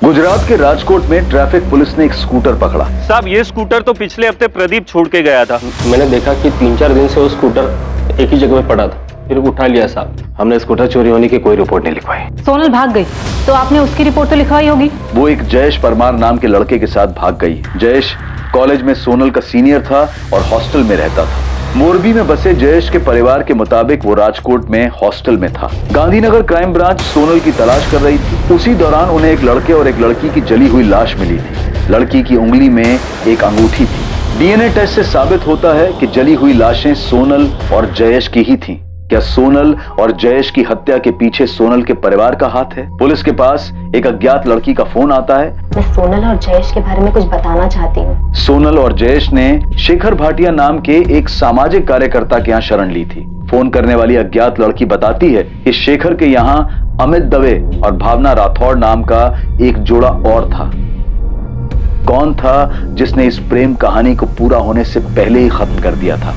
गुजरात के राजकोट में traffic police ने एक स्कूटर पकड़ा। साहब ये स्कूटर तो पिछले हफ्ते प्रदीप छोड़ के गया था। मैंने देखा कि 3-4 दिन से वो स्कूटर एक ही जगह पे पड़ा था, फिर उठा लिया साहब। हमने स्कूटर चोरी होने की कोई रिपोर्ट नहीं लिखवाई। सोनल भाग गई तो आपने उसकी रिपोर्ट तो लिखवाई होगी। वो एक जयेश परमार नाम के लड़के के साथ भाग गई। जयेश कॉलेज में सोनल का सीनियर था और हॉस्टल में रहता था। मोरबी में बसे जयेश के परिवार के मुताबिक वो राजकोट में हॉस्टल में था। गांधीनगर क्राइम ब्रांच सोनल की तलाश कर रही थी। उसी दौरान उन्हें एक लड़के और एक लड़की की जली हुई लाश मिली थी। लड़की की उंगली में एक अंगूठी थी। डीएनए टेस्ट से साबित होता है कि जली हुई लाशें सोनल और जयेश की ही थीं। क्या सोनल और जयेश की हत्या के पीछे सोनल के परिवार का हाथ है? पुलिस के पास एक अज्ञात लड़की का फोन आता है। मैं सोनल और जयेश के बारे में कुछ बताना चाहती हूँ। सोनल और जयेश ने शेखर भाटिया नाम के एक सामाजिक कार्यकर्ता के यहाँ शरण ली थी। फोन करने वाली अज्ञात लड़की बताती है कि शेखर के यहाँ अमित दवे और भावना राठौड़ नाम का एक जोड़ा और था। कौन था जिसने इस प्रेम कहानी को पूरा होने से पहले ही खत्म कर दिया था?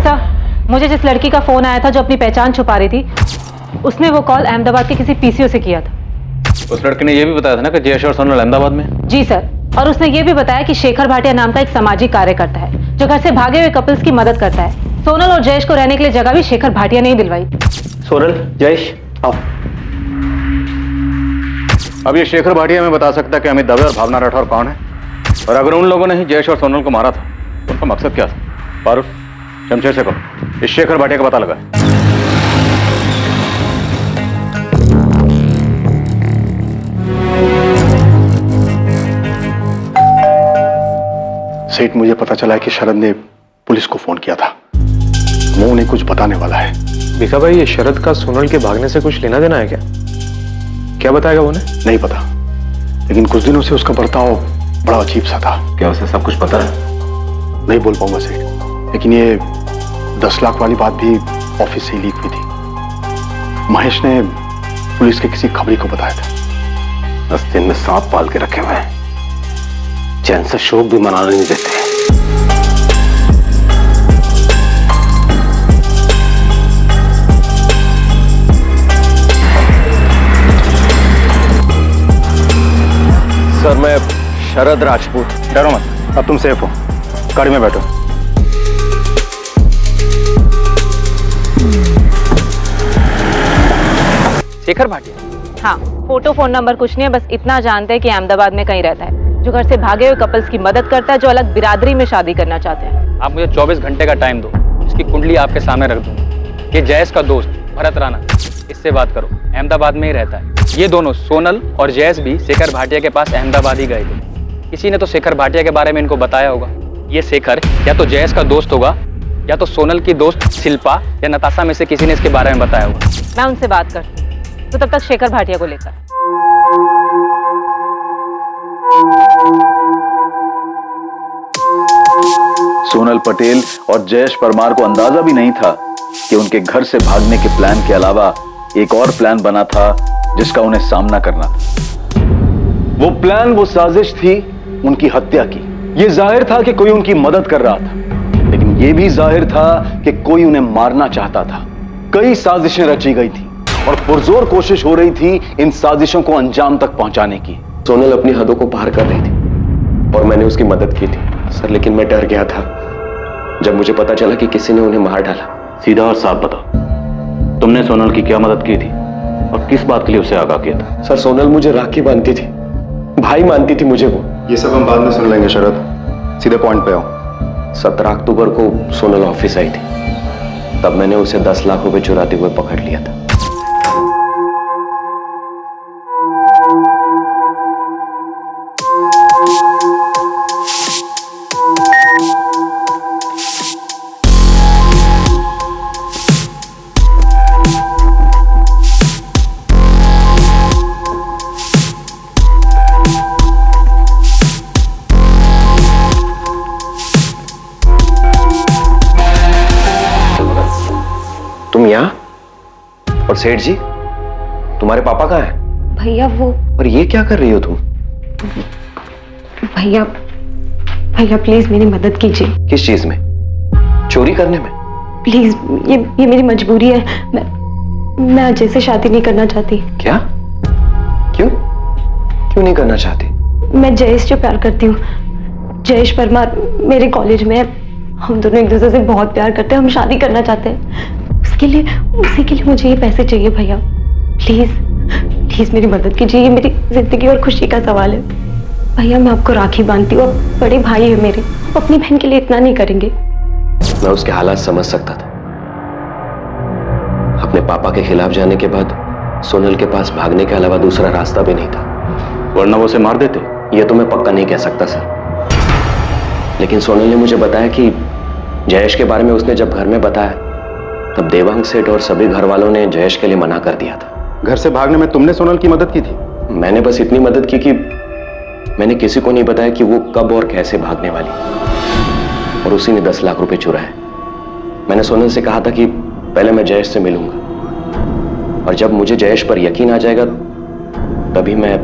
सर, मुझे जिस लड़की का फोन आया था जो अपनी पहचान छुपा रही थी, उसने वो कॉल अहमदाबाद के किसी पीसीओ से किया था। उस लड़के ने यह भी बताया था ना कि जयेश और सोनल अहमदाबाद में। जी सर, और उसने ये भी बताया कि शेखर भाटिया नाम का एक सामाजिक कार्यकर्ता है जो घर से भागे हुए कपल्स की मदद करता है। सोनल और जयेश को रहने के लिए जगह भी शेखर भाटिया ने ही दिलवाई। सोनल, जयेश, आओ। अब ये शेखर भाटिया में बता सकता है कि अमित दवे और भावना राठौर कौन है, और अगर उन लोगों ने ही जयेश और सोनल को मारा था तो उनका मकसद क्या था? पारुल, शमशेर से कहो इस शेखर भाटिया का पता लगा। सेठ, मुझे पता चला है कि शरद ने पुलिस को फोन किया था। वो उन्हें कुछ बताने वाला है। भिखा भाई, ये शरद का सोनल के भागने से कुछ लेना देना है क्या? क्या बताएगा उन्हें? नहीं पता, लेकिन कुछ दिनों से उसका बर्ताव बड़ा अजीब सा था। क्या उसे सब कुछ पता है? नहीं बोल पाऊंगा सेठ, लेकिन ये 10 लाख वाली बात भी ऑफिस से ही लीक हुई थी। महेश ने पुलिस के किसी खबरी को बताया था। 10 दिन में सांप पाल के रखे हुए हैं, चैन से शोक भी मनाने नहीं देते। सर, मैं शरद राजपूत। डरो मत, अब तुम सेफ हो। गाड़ी में बैठो। शेखर भाटिया? हाँ, फोटो फोन नंबर कुछ नहीं है, बस इतना जानते हैं कि अहमदाबाद में कहीं रहता है, जो घर से भागे हुए कपल्स की मदद करता है, जो अलग बिरादरी में शादी करना चाहते हैं। आप मुझे 24 घंटे का टाइम दो, इसकी कुंडली आपके सामने रख दूंगा। ये जयेश का दोस्त भरत राणा, इससे बात करो, अहमदाबाद में ही रहता है। ये दोनों सोनल और जयेश भी शेखर भाटिया के पास अहमदाबाद ही गए थे। किसी ने तो शेखर भाटिया के बारे में इनको बताया होगा। ये शेखर या तो जयेश का दोस्त होगा या तो सोनल की दोस्त शिल्पा या नताशा में से किसी ने इसके बारे में बताया होगा। मैं उनसे बात करती हूँ, तो तब तक शेखर भाटिया को लेकर। सोनल पटेल और जयेश परमार को अंदाजा भी नहीं था कि उनके घर से भागने के प्लान के अलावा एक और प्लान बना था जिसका उन्हें सामना करना था। वो प्लान, वो साजिश थी उनकी हत्या की। ये जाहिर था कि कोई उनकी मदद कर रहा था, लेकिन ये भी जाहिर था कि कोई उन्हें मारना चाहता था। कई साजिशें रची गई थी और पुरजोर कोशिश हो रही थी इन साजिशों को अंजाम तक पहुंचाने की। सोनल अपनी हदों को पार कर रही थी और मैंने उसकी मदद की थी सर, लेकिन मैं डर गया था जब मुझे पता चला कि किसी ने उन्हें मार डाला। सीधा और साफ बताओ, तुमने सोनल की क्या मदद की थी और किस बात के लिए उसे आगाह किया था? सर, सोनल मुझे राखी बांधती थी, भाई मानती थी मुझे वो। ये सब हम बाद में सुन लेंगे शरद, सीधे पॉइंट पे आओ। 17 अक्टूबर को सोनल ऑफिस आई थी, तब मैंने उसे 10 लाख रुपए चुराते हुए पकड़ लिया था। तुम यहाँ? और सेठ जी, तुम्हारे पापा कहाँ हैं? भैया वो। और ये क्या कर रही हो तुम? भैया भैया प्लीज मेरी मदद कीजिए। किस चीज में? चोरी करने में? प्लीज, ये मेरी मजबूरी है। मैं अजय से शादी नहीं करना चाहती। क्या? क्यों? क्यों नहीं करना चाहती? मैं जयेश से प्यार करती हूँ। जयेश परमार मेरे कॉलेज में है। हम दोनों एक दूसरे से बहुत प्यार करते हैं। हम शादी करना चाहते हैं। उसी के लिए मुझे ये पैसे चाहिए भैया। प्लीज प्लीज मेरी मदद कीजिए। ये मेरी जिंदगी और खुशी का सवाल है भैया। मैं आपको राखी बांधती हूँ। आप बड़े भाई है मेरे। आप अपनी बहन के लिए इतना नहीं करेंगे? मैं उसके हालात समझ सकता था। अपने पापा के खिलाफ जाने के बाद सोनल के पास भागने के अलावा दूसरा रास्ता भी नहीं था। वरना वो उसे मार देते। यह तो मैं पक्का नहीं कह सकता सर, लेकिन सोनल ने मुझे बताया कि जयेश के बारे में उसने जब घर में बताया तब देवांग सेठ और सभी घर वालों ने जयेश के लिए मना कर दिया था। घर से भागने में तुमने सोनल की मदद की थी? मैंने बस इतनी मदद की कि मैंने किसी को नहीं बताया कि वो कब और कैसे भागने वाली, और उसी ने 10 लाख रुपए चुराए। मैंने सोनल से कहा था कि पहले मैं जयेश से मिलूंगा, और जब मुझे जयेश पर यकीन आ जाएगा तभी मैं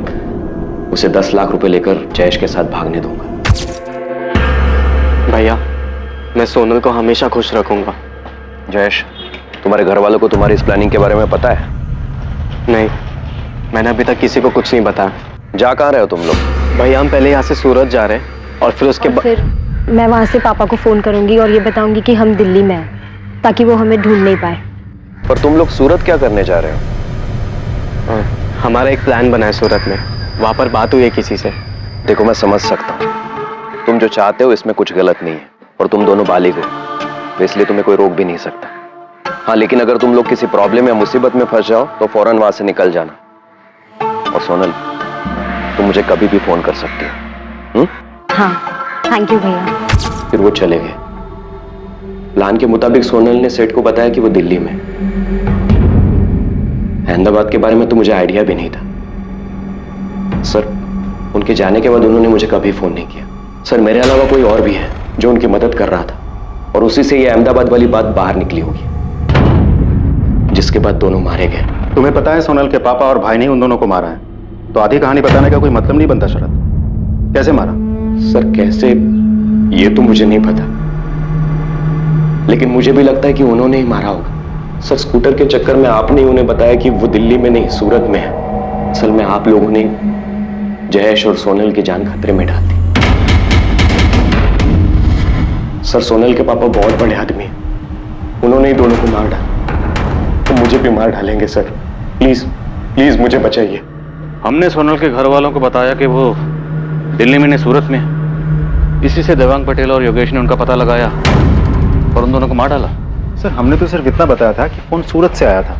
उसे 10 लाख रुपए लेकर जयेश के साथ भागने दूंगा। भैया, मैं सोनल को हमेशा खुश रखूंगा। जयेश, तुम्हारे घर वालों को तुम्हारी इस प्लानिंग के बारे में पता है? नहीं, मैंने अभी तक किसी को कुछ नहीं बताया। जा कहाँ रहे हो तुम लोग? भैया, हम पहले यहाँ से सूरत जा रहे हैं और फिर उसके बाद फिर मैं वहां से पापा को फोन करूंगी और ये बताऊंगी कि हम दिल्ली में हैं, ताकि वो हमें ढूंढ नहीं पाए। पर तुम लोग सूरत क्या करने जा रहे हो? हमारा एक प्लान बना है सूरत में। वहां पर बात हुई है किसी से। देखो, मैं समझ सकता हूँ तुम जो चाहते हो इसमें कुछ गलत नहीं है, और तुम दोनों बालिग हो, तो इसलिए तुम्हें कोई रोक भी नहीं सकता। हाँ, लेकिन अगर तुम लोग किसी प्रॉब्लम या मुसीबत में फंस जाओ तो फौरन वहां से निकल जाना। और सोनल, तुम मुझे कभी भी फोन कर सकती हो। हाँ, थैंक यू भैया। फिर वो चले गए। प्लान के मुताबिक सोनल ने सेठ को बताया कि वो दिल्ली में। अहमदाबाद के बारे में तो मुझे आइडिया भी नहीं था सर। उनके जाने के बाद उन्होंने मुझे कभी फोन नहीं किया सर। मेरे अलावा कोई और भी है जो उनकी मदद कर रहा था, और उसी से ये अहमदाबाद वाली बात बाहर निकली होगी, जिसके बाद दोनों मारे गए। तुम्हें पता है सोनल के पापा और भाई ने उन दोनों को मारा है, तो आधी कहानी बताने का कोई मतलब नहीं बनता शरद। कैसे मारा? सर कैसे, ये तो मुझे नहीं पता, लेकिन मुझे भी लगता है कि उन्होंने ही मारा होगा। सर, स्कूटर के चक्कर में आपने ही उन्हें बताया कि वो दिल्ली में नहीं सूरत में है। असल में आप लोगों ने जयेश और सोनल की जान खतरे में डाल दी। सर, सोनल के पापा बहुत बड़े आदमी हैं, उन्होंने ही दोनों को मार डाला, तो मुझे भी मार डालेंगे सर। प्लीज प्लीज मुझे बचाइए। हमने सोनल के घर वालों को बताया कि वो दिल्ली में नहीं सूरत में है। इसी से देवांग पटेल और योगेश ने उनका पता लगाया और उन दोनों को मार डाला। सर, हमने तो सिर्फ इतना बताया था कि फोन सूरत से आया था।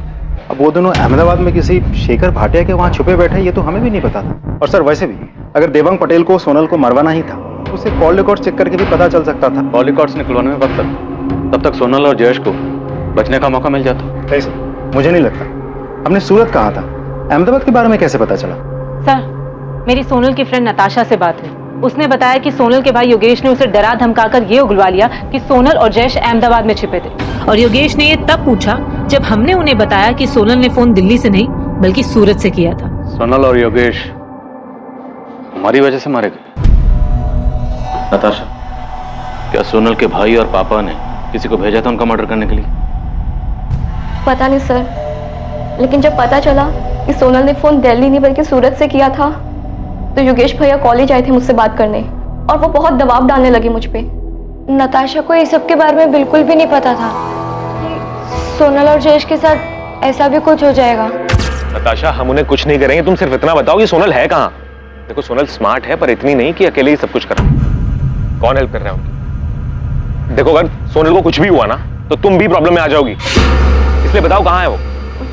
अब वो दोनों अहमदाबाद में किसी शेखर भाटिया के वहां छुपे बैठे, ये तो हमें भी नहीं पता था। और सर, वैसे भी अगर देवांग पटेल को सोनल को मरवाना ही था तो उसे कॉल रिकॉर्ड चेक करके भी पता चल सकता था। कॉल रिकॉर्ड्स निकलवाने में वक्त लगता, तब तक सोनल और जयेश को बचने का मौका मिल जाता। ऐसे मुझे नहीं लगता। हमने सूरत कहा था, अहमदाबाद के बारे में कैसे पता चला? सर, मेरी सोनल की फ्रेंड नताशा से बात हुई। उसने बताया कि सोनल के भाई योगेश ने उसे डरा धमकाकर ये उगलवा लिया कि सोनल और जयेश अहमदाबाद में छिपे थे, और योगेश ने ये तब पूछा जब हमने उन्हें बताया कि सोनल ने फोन दिल्ली से नहीं बल्कि सूरत से किया था। सोनल और योगेश हमारी वजह से मारे गए। नताशा, क्या सोनल के भाई और पापा ने किसी को भेजा था उनका मर्डर करने के लिए? पता नहीं सर, लेकिन जब पता चला कि सोनल ने फोन दिल्ली नहीं बल्कि सूरत से किया था तो योगेश भैया कॉलेज आए थे मुझसे बात करने, और वो बहुत दबाव डालने लगे मुझ पे। नताशा को इस सब के बारे में बिल्कुल भी नहीं पता था कि सोनल और जयेश के साथ ऐसा भी कुछ हो जाएगा। नताशा, हम उन्हें कुछ नहीं करेंगे, तुम सिर्फ इतना बताओ कि सोनल है कहाँ। देखो, सोनल स्मार्ट है पर इतनी नहीं कि अकेले ही सब कुछ करा। कौन हेल्प कर रहा है उनकी? देखो, अगर सोनल को कुछ भी हुआ ना तो तुम भी प्रॉब्लम में आ जाओगी, इसलिए बताओ कहाँ है वो?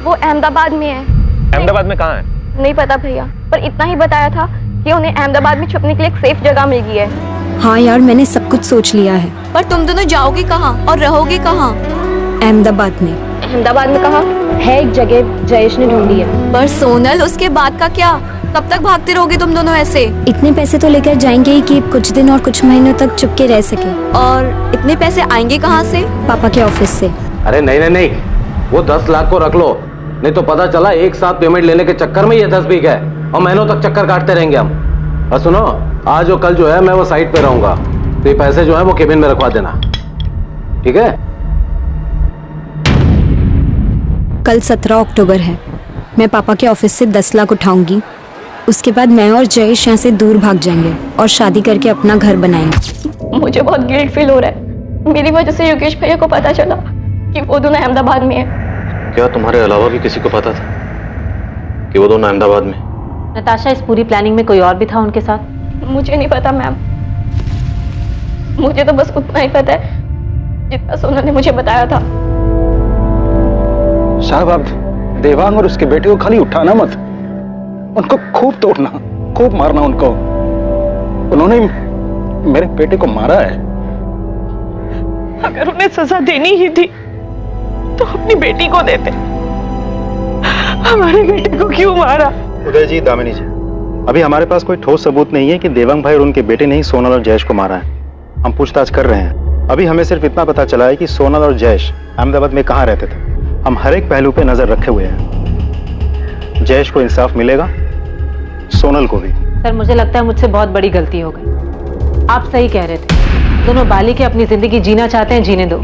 वो अहमदाबाद में है। अहमदाबाद में कहाँ है? नहीं पता भैया, पर इतना ही बताया था कि उन्हें अहमदाबाद में छुपने के लिए एक सेफ जगह मिल गई है। हाँ यार, मैंने सब कुछ सोच लिया है। पर तुम दोनों जाओगे कहाँ और रहोगे कहाँ? अहमदाबाद में। अहमदाबाद में कहाँ? है एक जगह जयेश ने ढूंढी है। पर सोनल, उसके बाद का क्या? कब तक भागते रहोगे तुम दोनों ऐसे? इतने पैसे तो लेकर जाएंगे ही कि कुछ दिन और कुछ महीनों तक चुपके रह सके। और इतने पैसे आएंगे कहाँ से? पापा के ऑफिस से। अरे नहीं नहीं नहीं, वो 10 लाख को रख लो, नहीं तो पता चला एक साथ पेमेंट लेने के चक्कर में ये 10 भी गए और महीनों तक चक्कर काटते रहेंगे हम। और सुनो, आज और कल जो है मैं वो साइट पे रहूंगा, तो ये पैसे जो है वो केबिन में रखवा देना, ठीक है? कल 17 अक्टूबर है। मैं पापा के ऑफिस से 10 लाख उठाऊंगी उसके बाद मैं और जयेश यहाँ से दूर भाग जाएंगे और शादी करके अपना घर बनाएंगे। मुझे बहुत गिल्ट फील हो रहा है। मेरी वजह से योगेश भैया को पता चला कि वो दोनों अहमदाबाद में है। क्या तुम्हारे अलावा भी किसी को पता था कि वो दोनों अहमदाबाद में? नताशा, इस पूरी प्लानिंग में कोई और भी था उनके साथ? मुझे नहीं पता मैम, मुझे तो बस उतना ही पता है जितना सोनल ने मुझे बताया था। साहब, आप देवांग और उसके बेटे को खाली उठाना मत, उनको खूब तोड़ना, खूब मारना उनको। उन्होंने मेरे बेटे को मारा है। अगर उन्हें सजा देनी ही थी तो अपनी बेटी को देते, हमारे बेटे को क्यों मारा? उदय जी, दामिनी जी, अभी हमारे पास कोई ठोस सबूत नहीं है कि देवांग भाई और उनके बेटे ने ही सोनल और जयेश को मारा है। हम पूछताछ कर रहे हैं। अभी हमें सिर्फ इतना पता चला है कि सोनल और जयेश अहमदाबाद में कहाँ रहते थे। हम हर एक पहलू पे नजर रखे हुए हैं। जयेश को इंसाफ मिलेगा, सोनल को भी। सर, मुझे लगता है मुझसे बहुत बड़ी गलती हो गई। आप सही कह रहे थे, दोनों बालिग के अपनी जिंदगी जीना चाहते हैं, जीने दो।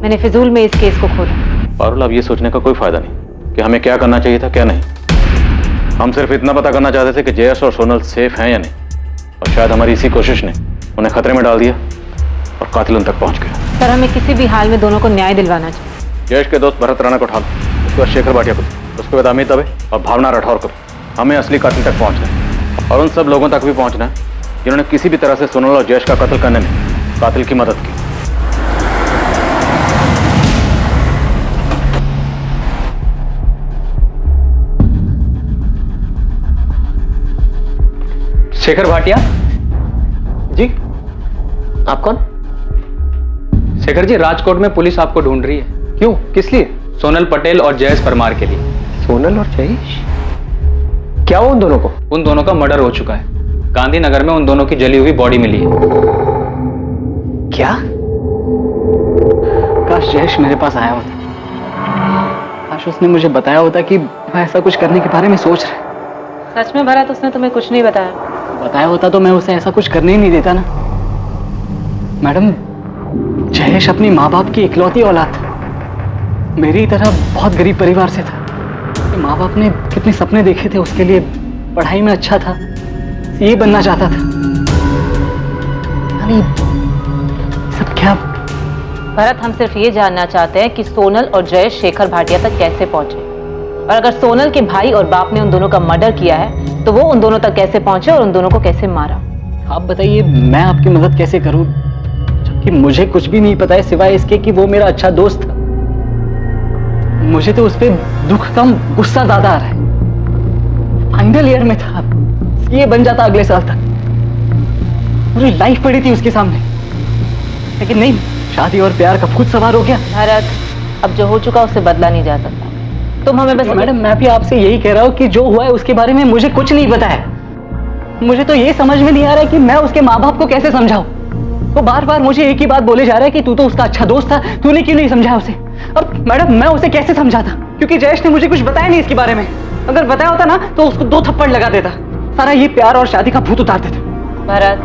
मैंने फिजूल में इस केस को खोला। पारुल, अब ये सोचने का कोई फायदा नहीं कि हमें क्या करना चाहिए था, क्या नहीं। हम सिर्फ इतना पता करना चाहते थे कि जयेश और सोनल सेफ हैं या नहीं, और शायद हमारी इसी कोशिश ने उन्हें खतरे में डाल दिया और कातिल उन तक पहुंच गया। सर, हमें किसी भी हाल में दोनों को न्याय दिलवाना चाहिए। जयेश के दोस्त भरत राणा को उठा लो, उसके बाद शेखर भाटिया को, उसके बाद अमित दवे और भावना राठौर को। हमें असली कातिल तक पहुंचना है, और उन सब लोगों तक भी पहुंचना है जिन्होंने किसी भी तरह से सोनल और जयेश का कत्ल करने में कातिल की मदद की। शेखर भाटिया जी, आप कौन? शेखर जी, राजकोट में पुलिस आपको ढूंढ रही है। क्यों, किस लिए? सोनल पटेल और जयेश परमार के लिए। सोनल और जयेश? क्या हुआ उन दोनों को? उन दोनों का मर्डर हो चुका है। गांधीनगर में उन दोनों की जली हुई बॉडी मिली है। क्या? काश जयेश मेरे पास आया होता, काश उसने मुझे बताया होता कि मैं ऐसा कुछ करने के बारे में सोच रहा। सच में भरत, उसने तुम्हें कुछ नहीं बताया? बताया होता तो मैं उसे ऐसा कुछ करने ही नहीं देता ना। मैडम, जयेश अपनी माँ बाप की इकलौती औलाद था। मेरी तरह बहुत गरीब परिवार से था। माँ बाप ने कितने सपने देखे थे उसके लिए, पढ़ाई में अच्छा था, ये बनना चाहता था। यानी सब क्या? भरत, हम सिर्फ ये जानना चाहते हैं कि सोनल और जयेश शेखर भाटिया तक कैसे पहुंचे, और अगर सोनल के भाई और बाप ने उन दोनों का मर्डर किया है तो वो उन दोनों तक कैसे पहुंचे और उन दोनों को कैसे मारा। आप बताइए, मैं आपकी मदद कैसे करूं जबकि मुझे कुछ भी नहीं पता है सिवाय इसके कि वो मेरा अच्छा दोस्त था। मुझे तो उस पर दुख कम गुस्सा ज्यादा आ रहा है। फाइनल ईयर में था, ये बन जाता अगले साल तक। पूरी लाइफ पड़ी थी उसके सामने, लेकिन नहीं, शादी और प्यार का भूत सवार हो गया। भरत, अब जो हो चुका उससे बदला नहीं जा सकता। तुम हमें बस। मैडम, मैं भी आपसे यही कह रहा हूँ कि जो हुआ है उसके बारे में मुझे कुछ नहीं पता है। मुझे तो ये समझ में नहीं आ रहा है कि मैं उसके माँ बाप को कैसे समझाऊं। वो बार बार मुझे एक ही बात बोले जा रहा है कि तू तो उसका अच्छा दोस्त था, तूने क्यों नहीं समझाया उसे। अब मैडम, मैं उसे कैसे समझाता, क्योंकि जयेश ने मुझे कुछ बताया नहीं इसके बारे में। अगर बताया होता ना तो उसको 2 थप्पड़ लगा देता, सारा ये प्यार और शादी का भूत उतार देता। Bharat,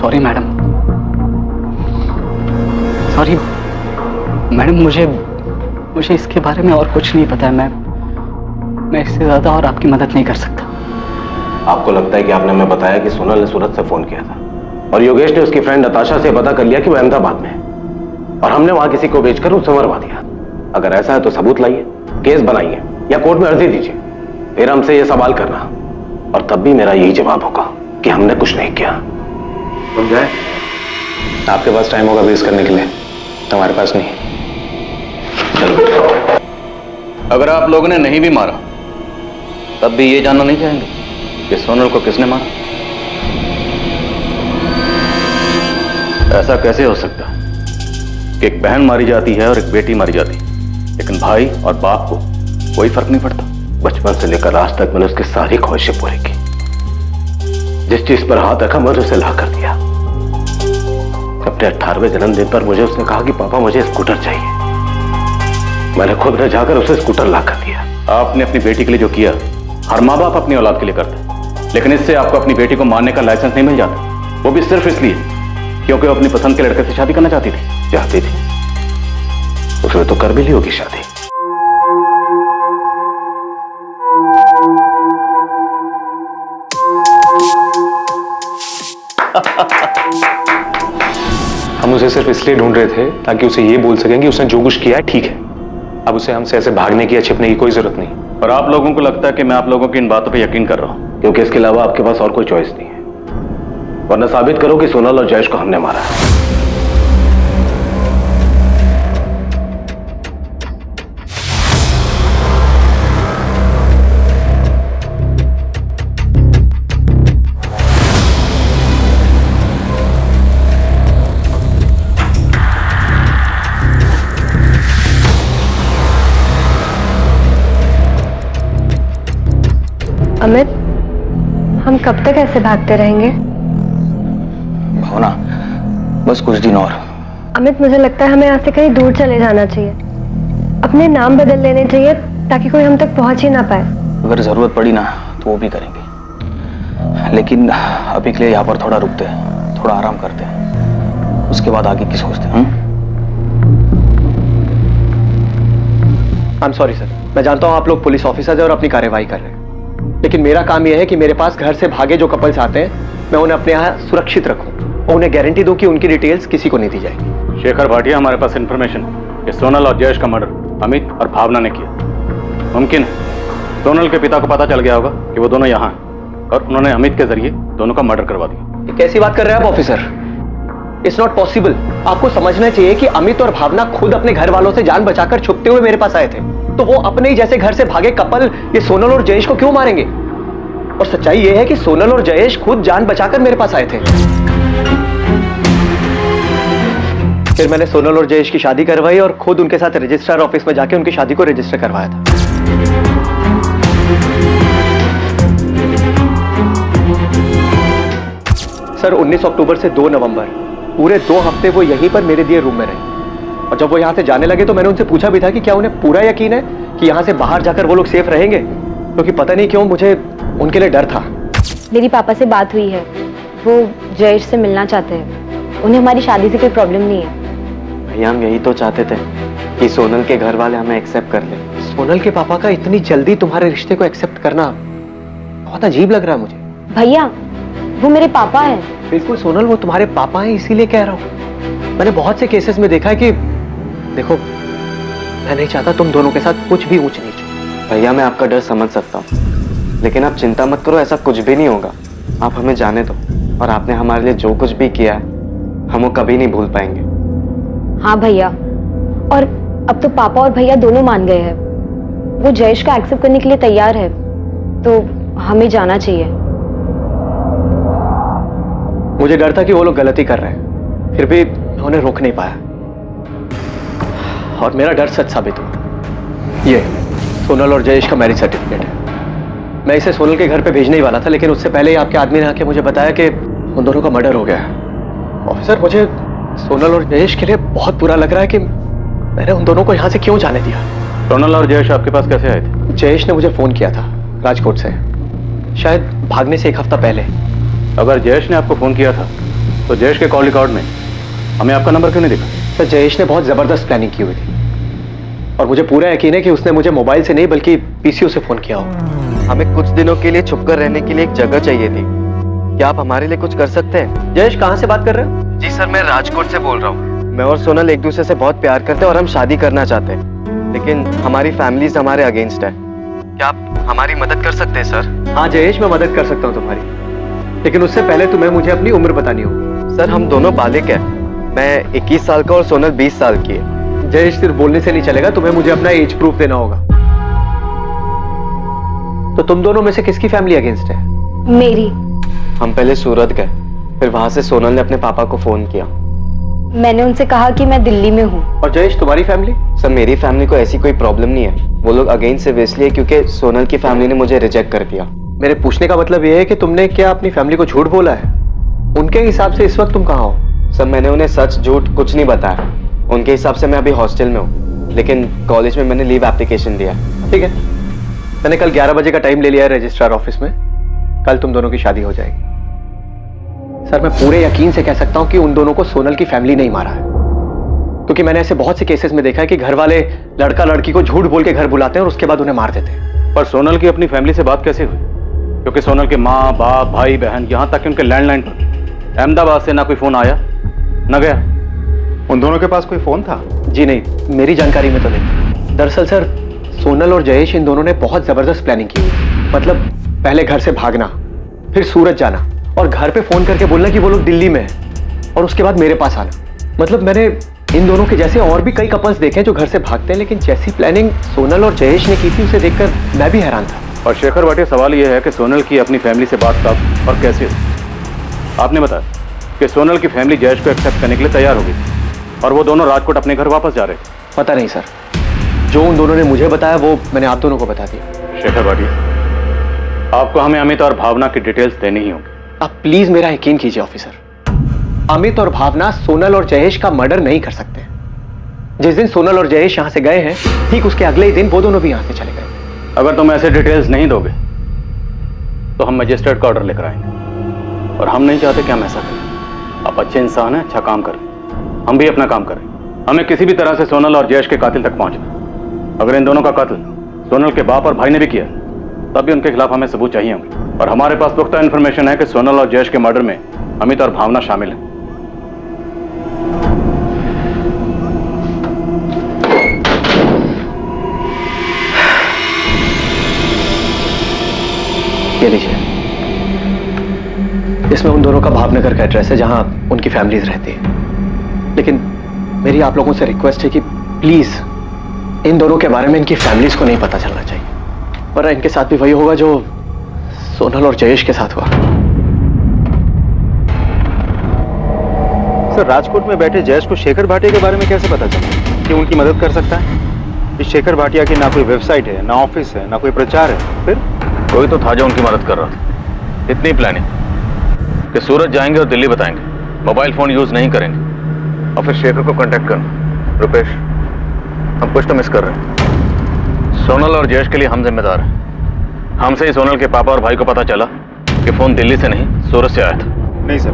sorry madam, sorry madam, मुझे इसके बारे में और कुछ नहीं पता है। मैं इससे ज्यादा और आपकी मदद नहीं कर सकता। आपको लगता है कि आपने हमें बताया कि सोनल ने सूरत से फोन किया था और योगेश ने उसकी फ्रेंड नताशा से पता कर लिया कि वो अहमदाबाद में है, और हमने वहां किसी को बेचकर उसे मरवा दिया। अगर ऐसा है तो सबूत लाइए, केस बनाइए या कोर्ट में अर्जी दीजिए, फिर हमसे ये सवाल करना, और तब भी मेरा यही जवाब होगा कि हमने कुछ नहीं किया। समझाए? आपके पास टाइम होगा बेस करने के लिए, हमारे पास नहीं। चलो, अगर आप लोगों ने नहीं भी मारा तब भी ये जानना नहीं चाहेंगे कि सोनल को किसने मारा? ऐसा कैसे हो सकता कि एक बहन मारी जाती है और एक बेटी मारी जाती है, लेकिन भाई और बाप को कोई फर्क नहीं पड़ता? बचपन से लेकर आज तक मैंने उसकी सारी ख्वाहिशें पूरी की। जिस चीज पर हाथ रखा मैंने उसे ला कर दिया। अपने 18वें जन्मदिन पर मुझे उसने कहा कि पापा मुझे स्कूटर चाहिए। मैंने खुद ने जाकर उसे स्कूटर ला कर दिया। आपने अपनी बेटी के लिए जो किया हर माँ बाप अपनी औलाद के लिए करते, लेकिन इससे आपको अपनी बेटी को मारने का लाइसेंस नहीं मिल जाता, वो भी सिर्फ इसलिए क्योंकि वो अपनी पसंद के लड़के से शादी करना चाहती थी। उसने तो कर भी ली होगी शादी। हम उसे सिर्फ इसलिए ढूंढ रहे थे ताकि उसे ये बोल सकें कि उसने जो कुछ किया है ठीक है। अब उसे हमसे ऐसे भागने की या छिपने की कोई जरूरत नहीं। और आप लोगों को लगता है कि मैं आप लोगों की इन बातों पे यकीन कर रहा हूं क्योंकि इसके अलावा आपके पास और कोई चॉइस नहीं है, वरना साबित करो कि सोनल और जयेश को हमने मारा है। अमित, हम कब तक ऐसे भागते रहेंगे? भावना, बस कुछ दिन और। अमित, मुझे लगता है हमें यहाँ से कहीं दूर चले जाना चाहिए। अपने नाम बदल लेने चाहिए ताकि कोई हम तक पहुंच ही ना पाए। अगर जरूरत पड़ी ना तो वो भी करेंगे, लेकिन अभी के लिए यहाँ पर थोड़ा रुकते हैं, थोड़ा आराम करते हैं, उसके बाद आगे की सोचते हैं। आई एम सॉरी सर, मैं जानता हूँ आप लोग पुलिस ऑफिसर्स हैं और अपनी कार्यवाही कर रहे हैं, लेकिन मेरा काम यह है कि मेरे पास घर से भागे जो कपल्स आते हैं मैं उन्हें अपने यहाँ सुरक्षित रखूं और उन्हें गारंटी दूं कि उनकी डिटेल्स किसी को नहीं दी जाएगी। शेखर भाटिया, हमारे पास इंफॉर्मेशन है कि सोनल और जयेश का मर्डर अमित और भावना ने किया। मुमकिन है सोनल के पिता को पता चल गया होगा कि वो दोनों यहाँ हैं और उन्होंने अमित के जरिए दोनों का मर्डर करवा दिया। ये कैसी बात कर रहे हैं आप ऑफिसर? It's not possible. आपको समझना चाहिए कि अमित और भावना खुद अपने घर वालों से जान बचाकर छुपते हुए मेरे पास आए थे, तो वो अपने ही जैसे घर से भागे कपल ये सोनल और जयेश को क्यों मारेंगे? और सच्चाई ये है कि सोनल और जयेश खुद जान बचाकर मेरे पास आए थे। फिर मैंने सोनल और जयेश की शादी करवाई और खुद उनके साथ रजिस्ट्रार ऑफिस में जाके उनकी शादी को रजिस्टर करवाया था। सर 19 अक्टूबर से 2 नवंबर पूरे 2 हफ्ते वो यहीं पर मेरे दिए रूम में रहे, और जब वो यहाँ से जाने लगे तो मैंने उनसे पूछा भी था कि क्या उन्हें पूरा यकीन है कि यहाँ से बाहर जाकर वो लोग सेफ रहेंगे, क्योंकि पता नहीं क्यों मुझे उनके लिए डर था। मेरी पापा से बात हुई है, वो जयेश से मिलना चाहते हैं। उन्हें हमारी शादी से कोई प्रॉब्लम नहीं है। भैया हम यही तो चाहते थे कि सोनल के घर वाले हमें एक्सेप्ट कर ले। सोनल के पापा का इतनी जल्दी तुम्हारे रिश्ते को एक्सेप्ट करना बहुत अजीब लग रहा है मुझे। भैया वो मेरे पापा हैं। बिल्कुल सोनल, वो तुम्हारे पापा हैं, इसीलिए कह रहा हूँ। मैंने बहुत से केसेस में देखा है कि देखो, मैं नहीं चाहता तुम दोनों के साथ कुछ भी ऊंच नीच हो। भैया मैं आपका डर समझ सकता हूँ, लेकिन आप चिंता मत करो, ऐसा कुछ भी नहीं होगा। आप हमें जाने दो, और आपने हमारे लिए जो कुछ भी किया है हम वो कभी नहीं भूल पाएंगे। हाँ भैया, और अब तो पापा और भैया दोनों मान गए हैं। वो जयेश का एक्सेप्ट करने के लिए तैयार है, तो हमें जाना चाहिए। मुझे डर था कि वो लोग गलती कर रहे हैं, फिर भी मैं उन्हें रोक नहीं पाया, और मेरा डर सच साबित हुआ। ये सोनल और जयेश का मैरिज सर्टिफिकेट है। मैं इसे सोनल के घर पे भेजने ही वाला था, लेकिन उससे पहले ही आपके आदमी ने आके मुझे बताया कि उन दोनों का मर्डर हो गया है। ऑफिसर, मुझे सोनल और जयेश के लिए बहुत बुरा लग रहा है कि मैंने उन दोनों को यहाँ से क्यों जाने दिया। सोनल और जयेश आपके पास कैसे आए थे? जयेश ने मुझे फोन किया था राजकोट से, शायद भागने से 1 हफ्ता पहले। अगर जयेश ने आपको फोन किया था तो जयेश के कॉल रिकॉर्ड में हमें आपका नंबर क्यों नहीं दिखा? सर जयेश ने बहुत जबरदस्त प्लानिंग की हुई थी, और मुझे पूरा यकीन है कि उसने मुझे मोबाइल से नहीं बल्कि पीसीओ से फोन किया हो। हमें कुछ दिनों के लिए छुपकर रहने के लिए एक जगह चाहिए थी, क्या आप हमारे लिए कुछ कर सकते हैं? जयेश कहाँ से बात कर रहे हो? जी सर, मैं राजकोट से बोल रहा हूँ। मैं और सोनल एक दूसरे से बहुत प्यार करते हैं और हम शादी करना चाहते हैं, लेकिन हमारी फैमिलीज हमारे अगेंस्ट है। क्या आप हमारी मदद कर सकते हैं सर? हाँ जयेश, मैं मदद कर सकता हूँ तुम्हारी, लेकिन उससे पहले तुम्हें मुझे अपनी उम्र बतानी होगी। सर हम दोनों बालिग हैं, मैं 21 साल का और सोनल 20 साल की है। जयेश सिर्फ बोलने से नहीं चलेगा, तुम्हें मुझे अपना एज प्रूफ देना होगा। तो तुम दोनों में से किसकी फैमिली अगेंस्ट है? मेरी। हम पहले सूरत गए, फिर वहां से सोनल ने अपने पापा को फोन किया। मैंने उनसे कहा कि मैं दिल्ली में हूँ। और जयेश तुम्हारी फैमिली? सर मेरी फैमिली को ऐसी कोई प्रॉब्लम नहीं है, वो लोग अगेंस्ट सिर्फ इसलिए क्योंकि सोनल की फैमिली ने मुझे रिजेक्ट कर दिया। मेरे पूछने का मतलब यह है कि तुमने क्या अपनी फैमिली को झूठ बोला है? उनके हिसाब से इस वक्त तुम कहाँ हो? सर मैंने उन्हें सच झूठ कुछ नहीं बताया। उनके हिसाब से मैं अभी हॉस्टल में हूँ, लेकिन कॉलेज में मैंने लीव एप्लीकेशन दिया। ठीक है, मैंने कल 11 बजे का टाइम ले लिया है रजिस्ट्रार ऑफिस में। कल तुम दोनों की शादी हो जाएगी। सर मैं पूरे यकीन से कह सकता हूँ कि उन दोनों को सोनल की फैमिली नहीं मारा है। क्योंकि मैंने ऐसे बहुत से केसेस में देखा है कि घर वाले लड़का लड़की को झूठ बोल के घर बुलाते हैं और उसके बाद उन्हें मार देते हैं। पर सोनल की अपनी फैमिली से बात कैसे हुई? क्योंकि सोनल के माँ बाप भाई बहन यहाँ तक कि उनके लैंडलाइन पर अहमदाबाद से ना कोई फोन आया न गया। उन दोनों के पास कोई फोन था? जी नहीं, मेरी जानकारी में तो नहीं। दरअसल सर, सोनल और जयेश इन दोनों ने बहुत जबरदस्त प्लानिंग की हुई। मतलब पहले घर से भागना, फिर सूरत जाना और घर पे फोन करके बोलना कि वो लोग दिल्ली में हैं और उसके बाद मेरे पास आना। मतलब मैंने इन दोनों के जैसे और भी कई कपल्स देखे हैं जो घर से भागते हैं, लेकिन जैसी प्लानिंग सोनल और जयेश ने की थी उसे देखकर मैं भी हैरान था। और शेखर भाटिया, सवाल यह है कि सोनल की अपनी फैमिली से बात कब और कैसे हुई? आपने बताया कि सोनल की फैमिली जयेश को एक्सेप्ट करने के लिए तैयार हो गई और वो दोनों राजकोट अपने घर वापस जा रहे थे। पता नहीं सर, जो उन दोनों ने मुझे बताया वो मैंने आप दोनों को बता दिया। शेखर भाटिया, आपको हमें अमित और भावना की डिटेल्स देनी ही होगी। आप प्लीज मेरा यकीन कीजिए ऑफिसर। अमित और भावना सोनल और जयेश का मर्डर नहीं कर सकते। जिस दिन सोनल और जयेश यहां से गए हैं, ठीक उसके अगले ही दिन वो दोनों भी यहां से चले गए। अगर तुम ऐसे डिटेल्स नहीं दोगे तो हम मजिस्ट्रेट का ऑर्डर लेकर आएंगे और हम नहीं चाहते कि हम ऐसा करें। आप अच्छे इंसान हैं, अच्छा काम करें, हम भी अपना काम करें। हमें किसी भी तरह से सोनल और जयेश के कातिल तक पहुंचना। अगर इन दोनों का कत्ल सोनल के बाप और भाई ने भी किया तब भी उनके खिलाफ हमें सबूत चाहिए होंगे। और हमारे पास पुख्ता इंफॉर्मेशन है कि सोनल और जयेश के मर्डर में अमित और भावना शामिल हैं। ये लीजिए, इसमें उन दोनों का भावनगर का एड्रेस है जहां उनकी फैमिलीज रहती है। लेकिन मेरी आप लोगों से रिक्वेस्ट है कि प्लीज इन दोनों के बारे में इनकी फैमिलीज को नहीं पता चलना चाहिए, वरना इनके साथ भी वही होगा जो सोनल और जयेश के साथ हुआ। सर, राजकोट में बैठे जयेश को शेखर भाटिया के बारे में कैसे पता चला कि उनकी मदद कर सकता है? इस शेखर भाटिया की ना कोई वेबसाइट है, ना ऑफिस है, ना कोई प्रचार है। फिर कोई तो था जो उनकी मदद कर रहा था। इतनी प्लानिंग कि सूरत जाएंगे और दिल्ली बताएंगे, मोबाइल फोन यूज नहीं करेंगे और फिर शेखर को कांटेक्ट करना। रुपेश, हम कुछ तो मिस कर रहे हैं। सोनल और जयेश के लिए हम जिम्मेदार हैं। हमसे ही सोनल के पापा और भाई को पता चला कि फोन दिल्ली से नहीं सूरत से आया था। नहीं सर,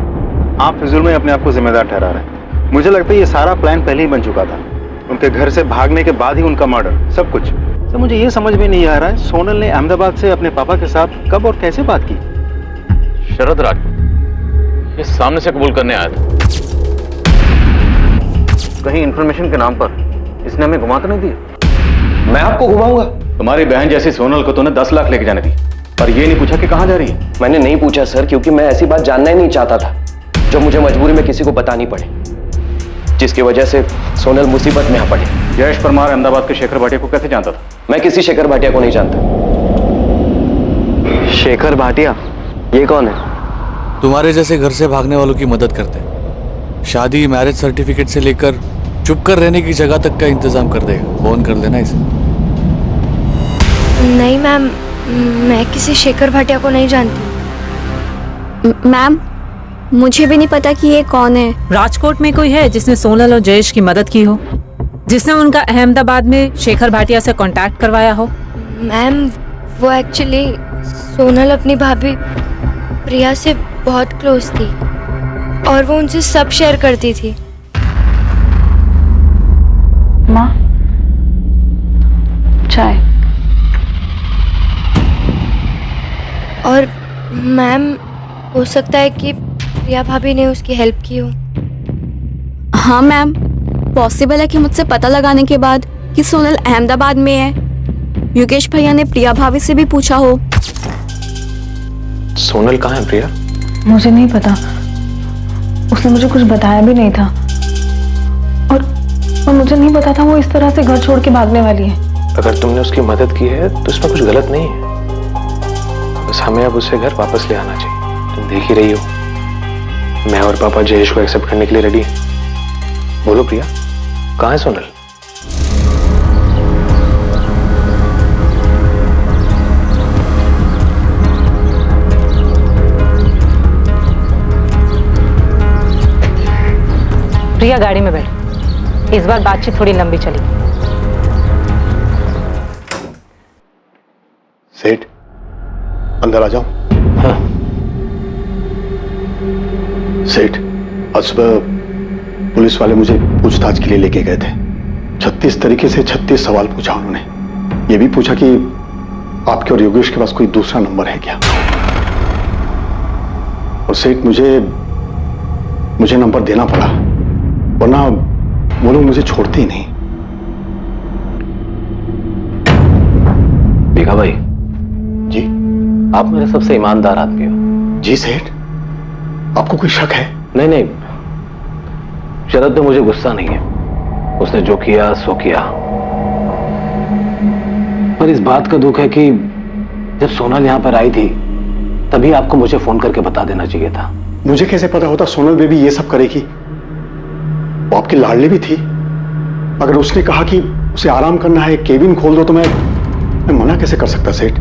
आप फिजूल में अपने आप को जिम्मेदार ठहरा रहे हैं। मुझे लगता है ये सारा प्लान पहले ही बन चुका था। उनके घर से भागने के बाद ही उनका मर्डर, सब कुछ। सर, मुझे ये समझ में नहीं आ रहा है सोनल ने अहमदाबाद से अपने पापा के साथ कब और कैसे बात की? शरद राज ये सामने से कबूल करने आया था। कहीं इंफॉर्मेशन के नाम पर इसने हमें घुमा तो नहीं दिया? मैं आपको घुमाऊंगा? तुम्हारी बहन जैसी सोनल को तूने 10 लाख लेके जाने दी, पर ये नहीं पूछा कि कहां जा रही है। मैंने नहीं पूछा सर, क्योंकि मैं ऐसी बात जानना ही नहीं चाहता था जो मुझे मजबूरी में किसी को बतानी पड़े, जिसकी वजह से सोनल मुसीबत में आ पड़े। जयेश परमार अहमदाबाद के शेखर भाटिया को कैसे जानता था? मैं किसी शेखर भाटिया को नहीं जानता। शेखर भाटिया ये कौन है? तुम्हारे जैसे घर से भागने वालों की मदद करते हैं। शादी, मैरिज सर्टिफिकेट से लेकर चुप कर रहने की जगह तक का इंतजाम कर देगा। फोन कर देना इसे। नहीं मैम, मैं किसी शेखर भाटिया को नहीं जानती। मैम, मुझे भी नहीं पता कि ये कौन है। राजकोट में कोई है जिसने सोनल और जयेश की मदद की हो, जिसने उनका अहमदाबाद में शेखर भाटिया से कांटेक्ट करवाया हो? मैम, वो एक्चुअली सोनल अपनी भाभी प्रिया से बहुत क्लोज थी और वो उनसे सब शेयर करती थी। माँ, चाय। और मैम, हो सकता है कि प्रिया भाभी ने उसकी हेल्प की हो। हाँ मैम, पॉसिबल है कि मुझसे पता लगाने के बाद कि सोनल अहमदाबाद में है, योगेश भैया ने प्रिया भाभी से भी पूछा हो। सोनल कहाँ है प्रिया? मुझे नहीं पता, उसने मुझे कुछ बताया भी नहीं था और मुझे नहीं पता था वो इस तरह से घर छोड़ के भागने वाली है। अगर तुमने उसकी मदद की है तो इसमें कुछ गलत नहीं है, बस हमें अब उसे घर वापस ले आना चाहिए। तुम देख ही रही हो, मैं और पापा जयेश को एक्सेप्ट करने के लिए रेडी हैं। बोलो प्रिया, कहाँ है सोनल? प्रिया गाड़ी में बैठ। इस बार बातचीत थोड़ी लंबी चली। सेठ, अंदर आ जाओ। हाँ। सेठ, आज सुबह पुलिस वाले मुझे पूछताछ के लिए लेके गए थे। 36 तरीके से 36 सवाल पूछा उन्होंने। ये भी पूछा कि आपके और योगेश के पास कोई दूसरा नंबर है क्या। और सेठ मुझे नंबर देना पड़ा, वरना वो लोग मुझे छोड़ते ही नहीं। भीखा भाई जी, आप मेरे सबसे ईमानदार आदमी हो। जी सेठ, आपको कोई शक है? नहीं, शरद पे मुझे गुस्सा नहीं है, उसने जो किया सो किया। पर इस बात का दुख है कि जब सोनल यहां पर आई थी तभी आपको मुझे फोन करके बता देना चाहिए था। मुझे कैसे पता होता सोनल बेबी ये सब करेगी? वो आपकी लाडली भी थी। अगर उसने कहा कि उसे आराम करना है, केबिन खोल दो, तो मैं मना कैसे कर सकता सेठ?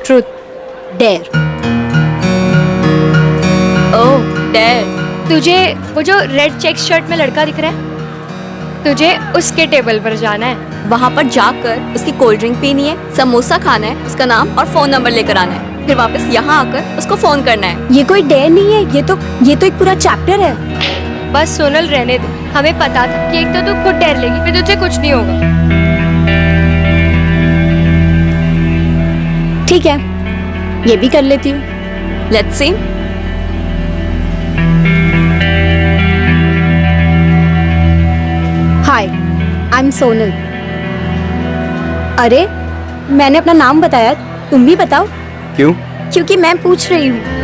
Truth, dare. Oh dare. तुझे वो जो रेड चेक शर्ट में लड़का दिख रहा है, तुझे उसके टेबल पर जाना है। वहाँ पर जाकर उसकी कोल्ड ड्रिंक पीनी है, समोसा खाना है, उसका नाम और फोन नंबर लेकर आना है, फिर वापस यहाँ आकर उसको फोन करना है। ये कोई डेयर नहीं है, ये तो एक पूरा चैप्टर है। बस सोनल रहने दे, हमें पता था कि एक तो तू खुद डेयर लेगी, फिर तुझे कुछ नहीं होगा। ठीक है, ये भी कर लेती हूँ। Let's see. Hi, I am Sonal. अरे मैंने अपना नाम बताया, तुम भी बताओ। क्यों? क्योंकि मैं पूछ रही हूँ।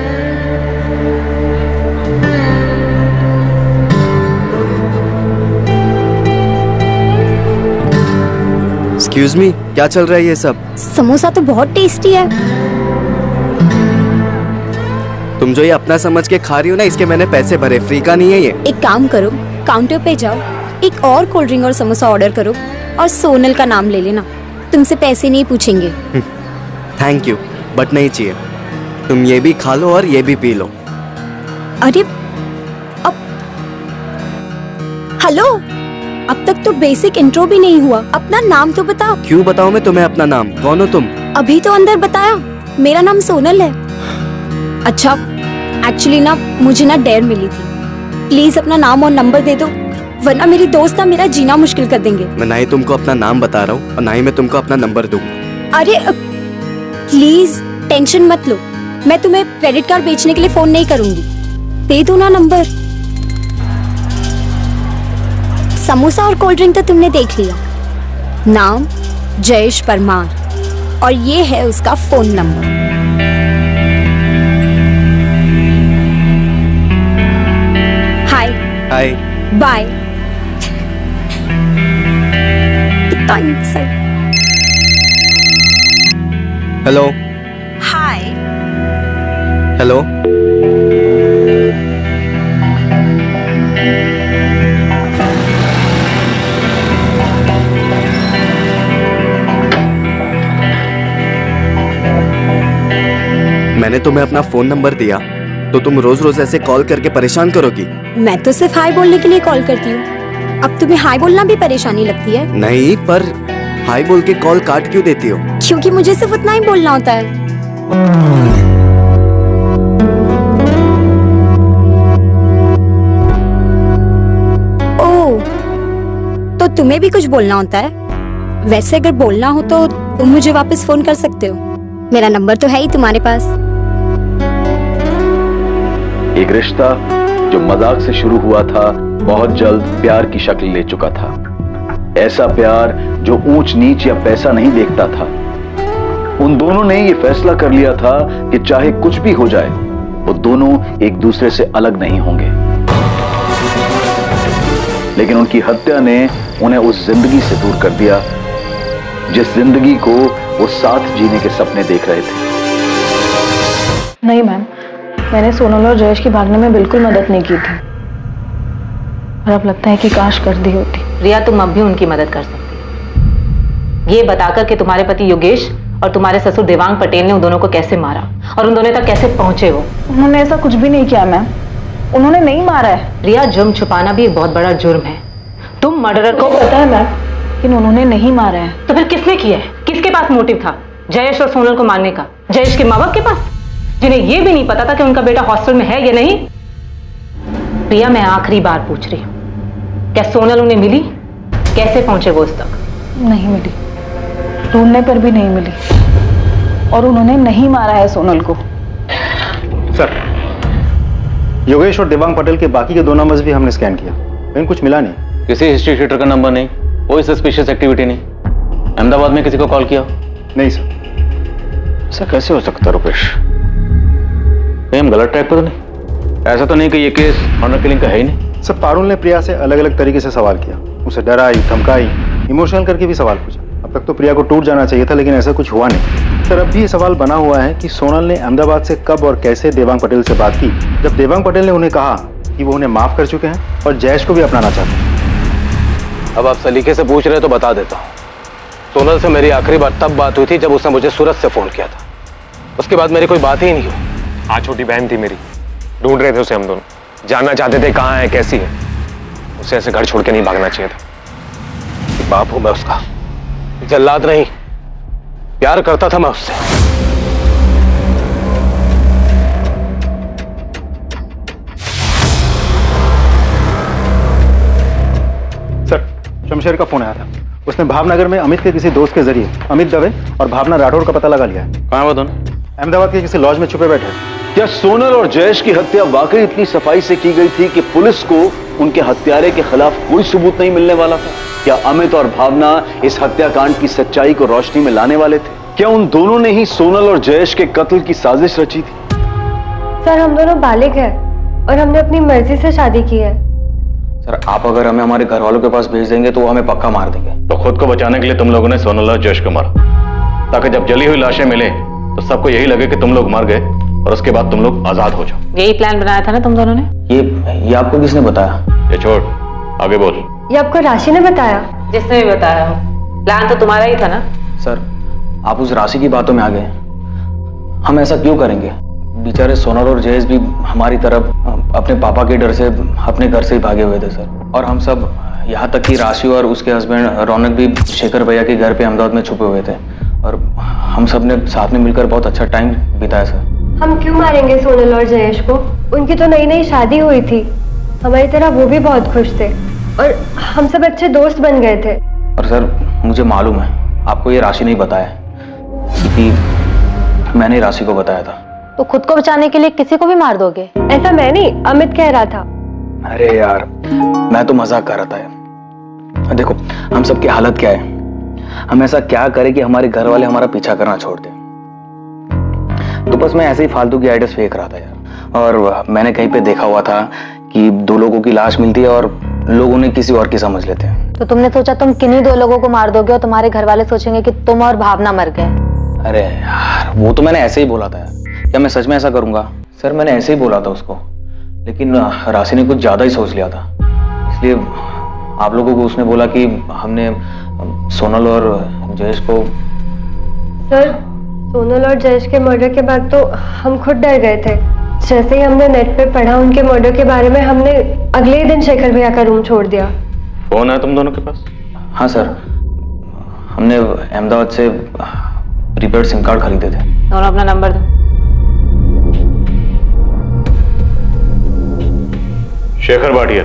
एक्सक्यूज मी, क्या चल रहा है ये सब? समोसा तो बहुत टेस्टी है। तुम जो ये अपना समझ के खा रही हो ना, इसके मैंने पैसे भरे, फ्री का नहीं है ये। एक काम करो, काउंटर पे जाओ, एक और कोल्ड ड्रिंक और समोसा ऑर्डर करो और सोनल का नाम ले लेना, तुमसे पैसे नहीं पूछेंगे। थैंक यू, बट नहीं चाहिए। तुम ये भी खा लो और ये भी पी लो। अरे अब हेलो, अब तक तो बेसिक इंट्रो भी नहीं हुआ, अपना नाम तो बताओ। क्यों बताऊं मैं तुम्हें अपना नाम? कौन हो तुम? अभी तो अंदर बताया, मेरा नाम सोनल है। अच्छा, एक्चुअली ना मुझे ना डेयर मिली थी, प्लीज अपना नाम और नंबर दे दो, वरना मेरी दोस्त ना मेरा जीना मुश्किल कर देंगे। मैं ना ही तुमको अपना नाम बता रहा हूँ और ना ही मैं तुमको अपना नंबर दूंगा। अरे प्लीज टेंशन मत लो, मैं तुम्हें क्रेडिट कार्ड बेचने के लिए फोन नहीं करूंगी, दे दो ना नंबर। समोसा और कोल्ड ड्रिंक तो तुमने देख लिया, नाम जयेश परमार और ये है उसका फोन नंबर। हाय हाय बाय। इतना इंसल्ट। Hello hi hello. मैंने तुम्हें अपना फोन नंबर दिया तो तुम रोज रोज ऐसे कॉल करके परेशान करोगी? मैं तो सिर्फ हाय बोलने के लिए कॉल करती हूँ, अब तुम्हें हाय बोलना भी परेशानी लगती है? नहीं, पर हाय बोल के कॉल काट क्यों देती हो? क्योंकि मुझे सिर्फ उतना ही बोलना होता है। ओह, तो तुम्हें भी कुछ बोलना होता है? वैसे अगर बोलना हो तो तुम मुझे वापस फोन कर सकते हो, मेरा नंबर तो है ही तुम्हारे पास। एक रिश्ता जो मजाक से शुरू हुआ था बहुत जल्द प्यार की शक्ल ले चुका था। ऐसा प्यार जो ऊंच नीच या पैसा नहीं देखता था। उन दोनों ने ये फैसला कर लिया था कि चाहे कुछ भी हो जाए वो दोनों एक दूसरे से अलग नहीं होंगे। लेकिन उनकी हत्या ने उन्हें उस जिंदगी से दूर कर दिया जिस जिंदगी को वो साथ जीने के सपने देख रहे थे। नहीं मैम, मैंने सोनल और जयेश की भागने में बिल्कुल मदद नहीं की थी। और अब लगता है कि काश कर दी होती। रिया, तुम अब भी उनकी मदद कर सकती हो, ये बताकर कि तुम्हारे पति योगेश और तुम्हारे ससुर देवांग पटेल ने उन दोनों को कैसे मारा और उन दोनों तक कैसे पहुंचे वो। उन्होंने ऐसा कुछ भी नहीं किया मैम, उन्होंने नहीं मारा है। रिया, जुर्म छुपाना भी एक बहुत बड़ा जुर्म है। तुम मर्डरर को पता है मैम, लेकिन उन्होंने नहीं मारा है। तो फिर किसने किया है? किसके पास मोटिव था जयेश और सोनल को मारने का? जयेश के माँ बाप के पास, जिन्हें यह भी नहीं पता था कि उनका बेटा हॉस्टल में है या नहीं। रिया, मैं आखिरी बार पूछ रही हूँ, क्या सोनल उन्हें मिली? कैसे पहुंचे वो उस तक? नहीं मिली, ढूंढने पर भी नहीं मिली, और उन्होंने नहीं मारा है सोनल को। सर, योगेश और देवांग पटेल के बाकी के 2 नंबर्स भी हमने स्कैन किया, लेकिन कुछ मिला नहीं। किसी हिस्ट्री शीटर का नंबर नहीं, कोई सस्पिशियस एक्टिविटी नहीं। अहमदाबाद में किसी को कॉल किया? नहीं सर। ऐसा कैसे हो सकता है रुपेश? कहीं हम गलत ट्रैक पर तो नहीं? ऐसा तो नहीं कि ये केस ऑनर किलिंग का है ही नहीं। सर, पारुल ने प्रिया से अलग अलग तरीके से सवाल किया, उसे डराई, धमकाई, इमोशनल करके भी सवाल पूछा। अब तक तो प्रिया को टूट जाना चाहिए था, लेकिन ऐसा कुछ हुआ नहीं। सर, अब भी ये सवाल बना हुआ है कि सोनल ने अहमदाबाद से कब और कैसे देवांग पटेल से बात की, जब देवांग पटेल ने उन्हें कहा कि वो उन्हें माफ कर चुके हैं और जयेश को भी अपनाना चाहते हैं। अब आप सलीके से पूछ रहे हैं तो बता देता हूँ। सोनल से मेरी आखिरी बार तब बात हुई थी जब उसने मुझे सूरत से फोन किया था। उसके बाद मेरी कोई बात ही नहीं हुई। आज छोटी बहन थी मेरी, ढूंढ रहे थे उसे हम दोनों, जानना चाहते थे कहाँ है, कैसी है। उसे ऐसे घर छोड़ के नहीं भागना चाहिए था। बाप हूं मैं उसका, जल्लाद नहीं। प्यार करता था मैं उससे। सर, शमशेर का फोन आया था। उसने भावनगर में अमित के किसी दोस्त के जरिए अमित दवे और भावना राठौर का पता लगा लिया है। कहाँ है वो दोनों? अहमदाबाद के किसी लॉज में छुपे बैठे हैं। क्या सोनल और जयेश की हत्या वाकई इतनी सफाई से की गई थी कि पुलिस को उनके हत्यारे के खिलाफ कोई सबूत नहीं मिलने वाला था? क्या अमित और भावना इस हत्याकांड की सच्चाई को रोशनी में लाने वाले थे? क्या उन दोनों ने ही सोनल और जयेश के कत्ल की साजिश रची थी? सर, हम दोनों बालिग हैं और हमने अपनी मर्जी से शादी की है। सर, आप अगर हमें हमारे घर वालों के पास भेज देंगे तो वो हमें पक्का मार देंगे। तो खुद को बचाने के लिए तुम लोगों ने सोनल और जयेश को मारा, ताकि जब जली हुई लाशें मिले तो सबको यही लगे कि तुम लोग मर गए और उसके बाद तुम लोग आजाद हो जाओ। यही प्लान बनाया था ना तुम दोनों ने? ये आपको किसने बताया? ये छोड़, आगे बोल। ये आपको राशि ने बताया? जिसने भी बताया हो, प्लान तो तुम्हारा ही था ना? सर, आप उस राशि की बातों में आ गए। हम ऐसा क्यों करेंगे? बेचारे सोनल और जयेश भी हमारी तरफ अपने पापा के डर से अपने घर से ही भागे हुए थे सर। और हम सब, यहाँ तक कि राशि और उसके हस्बैंड रौनक भी शेखर भैया के घर पे अहमदाबाद में छुपे हुए थे, और हम सब ने साथ में मिलकर बहुत अच्छा टाइम बिताया सर। हम क्यों मारेंगे सोनल और जयेश को? उनकी तो नई नई शादी हुई थी, हमारी तरह वो भी बहुत खुश थे और हम सब अच्छे दोस्त बन गए थे। और सर, मुझे मालूम है आपको ये राशि नहीं बताया, क्योंकि मैंने राशि को बताया था। तो खुद को बचाने के लिए किसी को भी मार दोगे? ऐसा मैं नहीं, अमित कह रहा था। अरे यार, मैं तो मजाक कर रहा था यार। देखो, हम सबकी हालत क्या है, हम ऐसा क्या करें कि हमारे घर वाले हमारा पीछा करना छोड़ दें। तो बस मैं ऐसे ही फालतू की आइडियाज फेंक रहा था यार। और मैंने कहीं पे देखा हुआ था कि 2 लोगों की लाश मिलती है और लोग उन्हें किसी और की समझ लेते हैं। तो तुमने सोचा तुम किन्हीं 2 लोगों को मार दोगे और तुम्हारे घर वाले सोचेंगे कि तुम और भावना मर गए। अरे यार, वो तो मैंने ऐसे ही बोला था यार। क्या मैं सच में ऐसा करूंगा? सर, मैंने ऐसे ही बोला था उसको, लेकिन राशि ने कुछ ज्यादा ही सोच लिया था। इसलिए आप लोगों को उसने बोला कि हमने सोनल और जयेश को। सर, सोनल और जयेश के मर्डर के बाद तो हम खुद डर गए थे। जैसे ही हमने नेट पे पढ़ा उनके मर्डर के बारे में, हमने अगले ही दिन शेखर भैया का रूम छोड़ दिया। फोन है तुम दोनों के पास? हाँ सर, हमने अहमदाबाद से प्रीपेड सिम कार्ड खरीदे थे। दोनों अपना नंबर दो। शेखर भाटिया,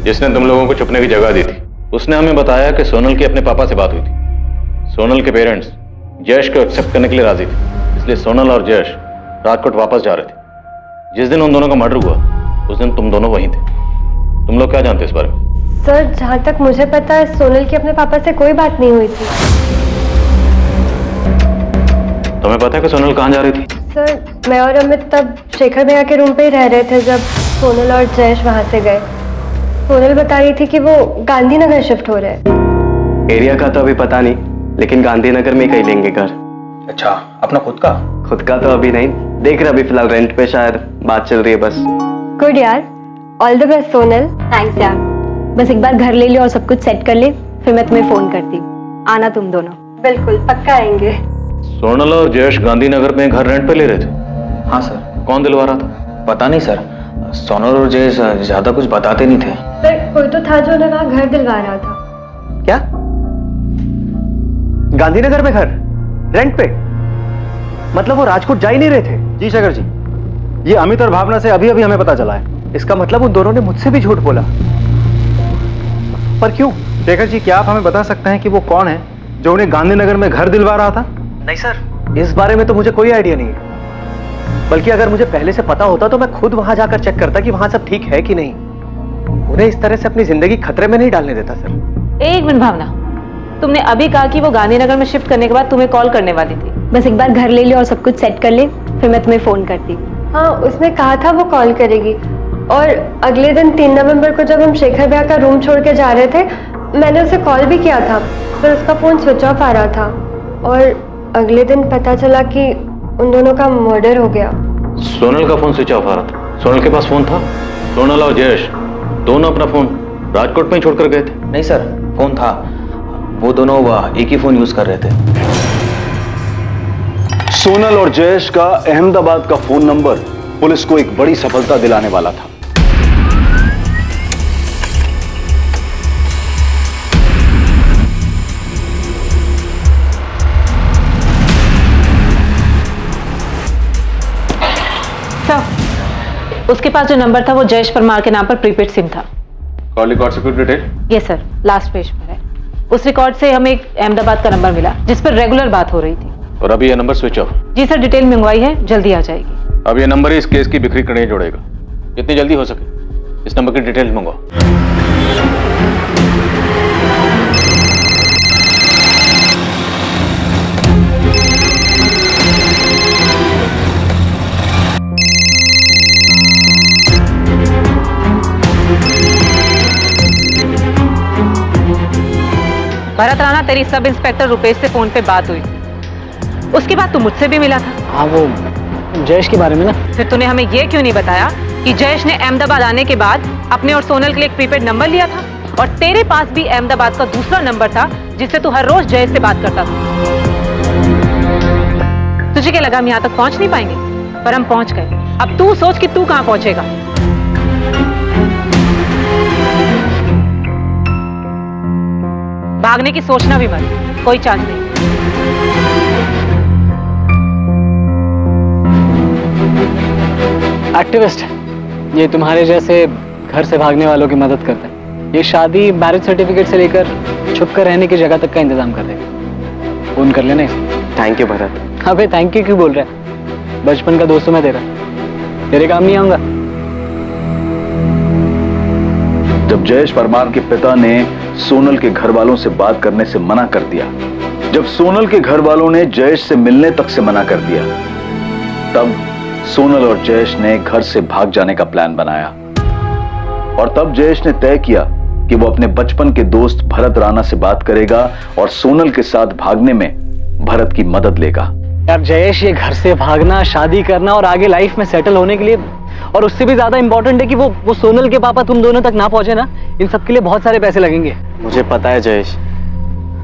जिसने तुम लोगों को छुपने की जगह दी थी, उसने हमें बताया कि सोनल की अपने पापा से बात हुई थी। सोनल के पेरेंट्स जयेश को एक्सेप्ट करने के लिए राजी थे, इसलिए सोनल और जयेश राजकोट वापस जा रहे थे। जिस दिन उन दोनों का मर्डर हुआ उस दिन तुम दोनों वहीं थे। तुम लोग क्या जानते हो इस बारे में? सर, जहाँ तक मुझे पता है सोनल की अपने पापा से कोई बात नहीं हुई थी। तुम्हें पता है कि सोनल कहाँ जा रही थी? सर, मैं और अमित तब शेखर भैया के रूम पे ही रह रहे थे जब सोनल और जयेश वहां से गए। सोनल बता रही थी कि वो गांधीनगर शिफ्ट हो रहे हैं। एरिया का तो अभी पता नहीं, लेकिन गांधीनगर में कहीं लेंगे घर। अच्छा, अपना खुद का? खुद का तो अभी नहीं, देख रहे अभी फिलहाल रेंट पे, शायद बात चल रही है बस। गुड यार, all the best Sonal. Thanks यार, बस एक बार घर ले ले और सब कुछ सेट कर ले, फिर मैं तुम्हें फोन करती हूँ। आना तुम दोनों। बिल्कुल, पक्का आएंगे। सोनल और जयेश गांधीनगर में घर रेंट पे ले रहे थे। हाँ सर। कौन दिलवा रहा था? पता नहीं सर, सोनल और जयेश ज्यादा कुछ बताते नहीं थे। पर कोई तो था जो उन्हें वहाँ घर दिलवा रहा था। क्या? गांधीनगर में घर रेंट पे? मतलब वो राजकोट जा ही नहीं रहे थे? जी शेखर जी, ये अमित और भावना से अभी अभी हमें पता चला है। इसका मतलब उन दोनों ने मुझसे भी झूठ बोला। पर क्यों? शेखर जी, क्या आप हमें बता सकते हैं कि वो कौन है जो उन्हें गांधीनगर में घर दिलवा रहा था? नहीं सर, इस बारे में तो मुझे कोई आइडिया नहीं है। बल्कि अगर मुझे पहले से पता होता तो मैं खुद वहां जाकर चेक करता कि वहां सब ठीक है कि नहीं। उन्हें इस तरह से अपनी जिंदगी खतरे में नहीं डालने देता सर। एक मिनट भावना, तुमने अभी कहा कि वो गांधीनगर में शिफ्ट करने के बाद तुम्हें कॉल करने वाली थी। बस एक बार घर ले ले और सब कुछ सेट कर ले, फिर मैं तुम्हें फोन करती। हाँ, उसने कहा था वो कॉल करेगी। और अगले दिन 3 नवंबर को जब हम शेखर भैया का रूम छोड़ के जा रहे थे, मैंने उसे कॉल भी किया था, पर उसका फोन स्विच ऑफ आ रहा था। और अगले दिन पता चला कि उन दोनों का मर्डर हो गया। सोनल का फोन स्विच ऑफ आ रहा था? सोनल के पास फोन था? सोनल और जयेश दोनों अपना फोन राजकोट में ही छोड़कर गए थे? नहीं सर, फोन था। वो दोनों एक ही फोन यूज कर रहे थे। सोनल और जयेश का अहमदाबाद का फोन नंबर पुलिस को एक बड़ी सफलता दिलाने वाला था। सर, उसके पास जो नंबर था वो जयेश परमार के नाम पर प्रीपेड सिम था। कॉल रिकॉर्ड से कुछ detail? Yes sir, last page पर है। उस रिकॉर्ड से हमें एक अहमदाबाद का नंबर मिला जिस पर रेगुलर बात हो रही थी। और अभी यह नंबर स्विच ऑफ? जी सर, डिटेल मंगवाई है, जल्दी आ जाएगी। अब यह नंबर ही इस केस की बिक्री करने जोड़ेगा। जितनी जल्दी हो सके इस नंबर की डिटेल मंगवाओ। भरत राणा, तेरी सब इंस्पेक्टर रुपेश से फोन पे बात हुई। उसके बाद तू मुझसे भी मिला था। हाँ, वो जयेश के बारे में ना। फिर तूने हमें ये क्यों नहीं बताया कि जयेश ने अहमदाबाद आने के बाद अपने और सोनल के लिए एक प्रीपेड नंबर लिया था और तेरे पास भी अहमदाबाद का दूसरा नंबर था जिससे तू हर रोज जयेश से बात करता था। तुझे क्या लगा हम यहाँ तक पहुंच नहीं पाएंगे? पर हम पहुंच गए। अब तू सोच कि तू कहां पहुंचेगा। भागने की सोचना भी मत, कोई चांस नहीं। एक्टिविस्ट ये तुम्हारे जैसे घर से भागने वालों की मदद करते हैं। ये शादी, मैरिज सर्टिफिकेट से लेकर छुप कर रहने की जगह तक का इंतजाम कर देगा। फोन कर लेना इसे। Thank you Bharat. अबे थैंक यू क्यों बोल रहा है? बचपन का दोस्त हूं मैं तेरा, तेरे काम नहीं आऊंगा। जब जयेश परमार के पिता ने सोनल के घर वालों से बात करने से मना कर दिया, जब सोनल के घर वालों ने जयेश से मिलने तक से मना कर दिया, तब सोनल और जयेश ने घर से भाग जाने का प्लान बनाया। और तब जयेश ने तय किया कि वो अपने बचपन के दोस्त भरत राणा से बात करेगा और सोनल के साथ भागने में भरत की मदद लेगा। यार जयेश, ये घर से भागना, शादी करना और आगे लाइफ में सेटल होने के लिए, और उससे भी ज्यादा इंपॉर्टेंट है कि वो सोनल के पापा तुम दोनों तक ना पहुंचे ना, इन सब के लिए बहुत सारे पैसे लगेंगे। मुझे पता है जयेश,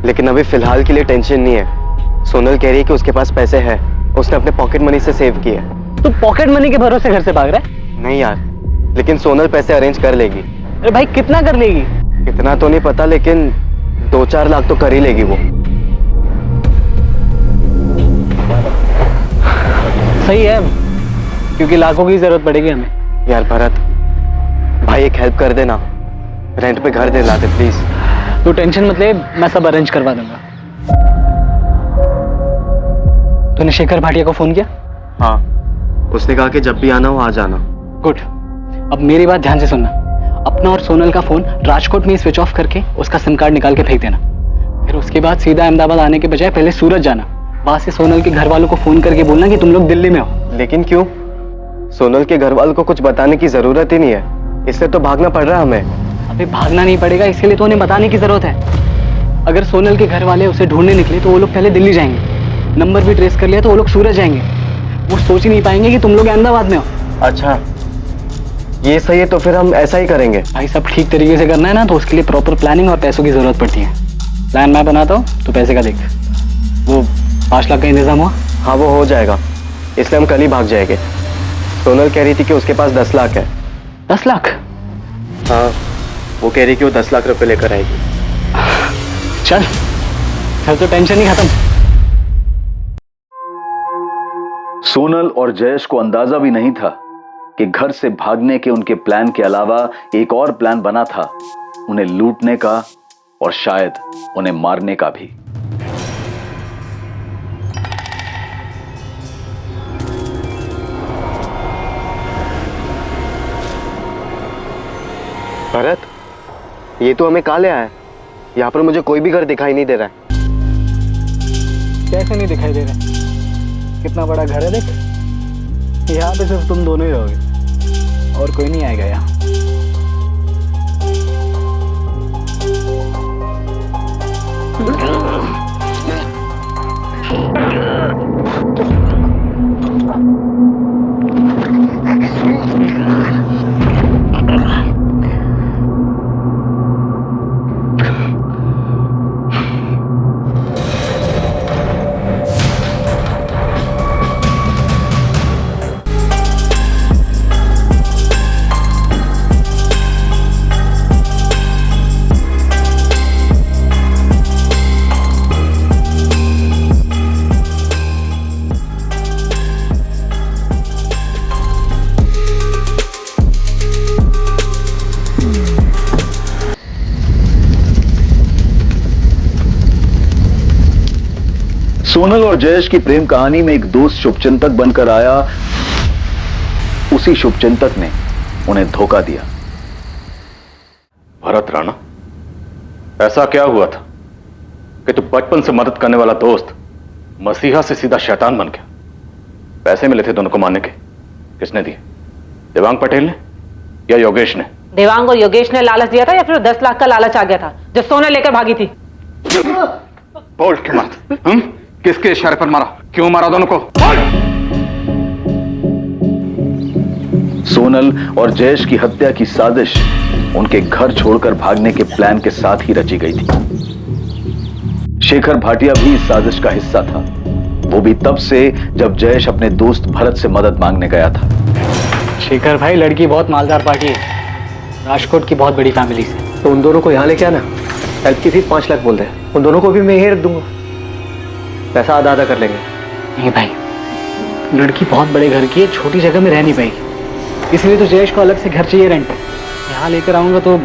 लेकिन अभी फिलहाल के लिए टेंशन नहीं है। सोनल कह रही है कि उसके पास पैसे हैं, उसने अपने पॉकेट मनी से सेव किया है। तू पॉकेट मनी के भरोसे घर से भाग रहा है? नहीं यार, लेकिन सोनल पैसे अरेंज कर लेगी। अरे भाई, कितना कर लेगी? कितना तो नहीं पता, लेकिन 2-4 लाख तो कर ही लेगी वो। सही है, क्योंकि लाखों की जरूरत पड़ेगी हमें। यार भरत भाई, एक हेल्प कर देना, रेंट पे घर दिला दे प्लीज। तू टेंशन मत ले, मैं सब अरेंज करवा दूंगा। तूने शेखर भाटिया को फोन किया? हाँ, उसने कहा कि जब भी आना हो आ जाना। गुड। अब मेरी बात ध्यान से सुनना। अपना और सोनल का फोन राजकोट में ही स्विच ऑफ करके उसका सिम कार्ड निकाल के फेंक देना। फिर उसके बाद सीधा अहमदाबाद आने के बजाय पहले सूरत जाना। वहां से सोनल के घर वालों को फोन करके बोलना कि तुम लोग दिल्ली में हो। लेकिन क्यों? सोनल के घर वालों को कुछ बताने की जरूरत ही नहीं है, इसलिए तो भागना पड़ रहा है हमें। अबे भागना नहीं पड़ेगा, इसीलिए तो उन्हें बताने की जरूरत है। अगर सोनल के घर वाले उसे ढूंढने निकले तो वो लोग पहले दिल्ली जाएंगे, नंबर भी ट्रेस कर लिया तो वो लोग सूरत जाएंगे। वो सोच ही नहीं पाएंगे कि तुम लोग अहमदाबाद में हो। अच्छा, ये सही है, तो फिर हम ऐसा ही करेंगे। भाई सब ठीक तरीके से करना है ना, तो उसके लिए प्रॉपर प्लानिंग और पैसों की जरूरत पड़ती है। प्लान मैं बनाता हूँ, तो पैसे का देख। वो 5 लाख का इंतजाम हुआ? हाँ वो हो जाएगा, इसलिए हम कल ही भाग जाएंगे। सोनल कह रही थी कि उसके पास 10 लाख है। 10 लाख? हाँ, वो कह रही कि वो 10 लाख रुपए लेकर आएगी। चल फिर तो टेंशन ही खत्म। सोनल और जयेश को अंदाजा भी नहीं था कि घर से भागने के उनके प्लान के अलावा एक और प्लान बना था, उन्हें लूटने का और शायद उन्हें मारने का भी। भरत, ये तो हमें कहाँ ले आया है? यहाँ पर मुझे कोई भी घर दिखाई नहीं दे रहा है। कैसे नहीं दिखाई दे रहा? कितना बड़ा घर है देख। यहाँ पे सिर्फ तुम दोनों ही रहोगे और कोई नहीं आएगा यहाँ। सोनल और जयेश की प्रेम कहानी में एक दोस्त शुभचिंतक बनकर आया, उसी शुभचिंतक ने उन्हें धोखा दिया। भरत राणा, ऐसा क्या हुआ था कि तू बचपन से मदद करने वाला दोस्त मसीहा से सीधा शैतान बन गया? पैसे मिले थे दोनों को मारने के, किसने दिए? देवांग पटेल ने या योगेश ने? देवांग और योगेश ने लालच दिया था या फिर 10 लाख का लालच आ गया था जो सोनल लेकर भागी थी? बोल के मार। किसके इशारे पर मारा? क्यों मारा दोनों को? सोनल और जयेश की हत्या की साजिश उनके घर छोड़कर भागने के प्लान के साथ ही रची गई थी। शेखर भाटिया भी इस साजिश का हिस्सा था, वो भी तब से जब जयेश अपने दोस्त भरत से मदद मांगने गया था। शेखर भाई लड़की बहुत मालदार पार्टी है, राजकोट की बहुत बड़ी फैमिली से। तो उन दोनों को यहाँ लेके आना। हेल्प की फीस 5 लाख बोल रहे हैं, उन दोनों को भी मैं यही रख दूंगा, पैसा आधा आधा कर लेंगे। नहीं भाई, लड़की बहुत बड़े घर की है, छोटी जगह में रह नहीं पाएगी, इसलिए तो जयेश को अलग से घर चाहिए रेंट पे। यहाँ लेकर आऊंगा तो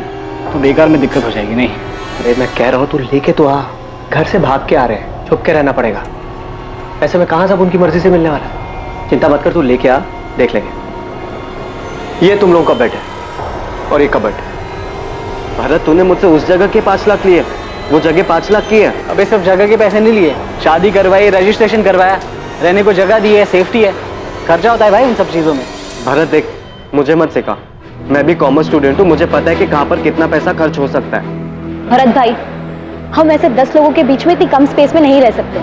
बेकार में दिक्कत हो जाएगी। नहीं अरे मैं कह रहा हूँ तू लेके तो आ, घर से भाग के आ रहे हैं, छुप के रहना पड़ेगा। ऐसे में कहाँ सब उनकी मर्जी से मिलने वाला है? चिंता मत कर, तू लेके आ, देख लेंगे। ये तुम लोगों का बेड है और ये कबर्ड। भरत, तूने मुझसे उस जगह के 5 लाख लिए, वो जगह 5 लाख की है। अबे सब जगह के पैसे नहीं लिए, शादी करवाई, रजिस्ट्रेशन करवाया, रहने को जगह दी है, सेफ्टी है, खर्चा होता है भाई इन सब चीजों में। भरत देख, मुझे मत सिखा, मैं भी कॉमर्स स्टूडेंट हूँ, मुझे पता है कि कहाँ पर कितना पैसा खर्च हो सकता है। भरत भाई, हम ऐसे 10 लोगों के बीच में इतनी कम स्पेस में नहीं रह सकते।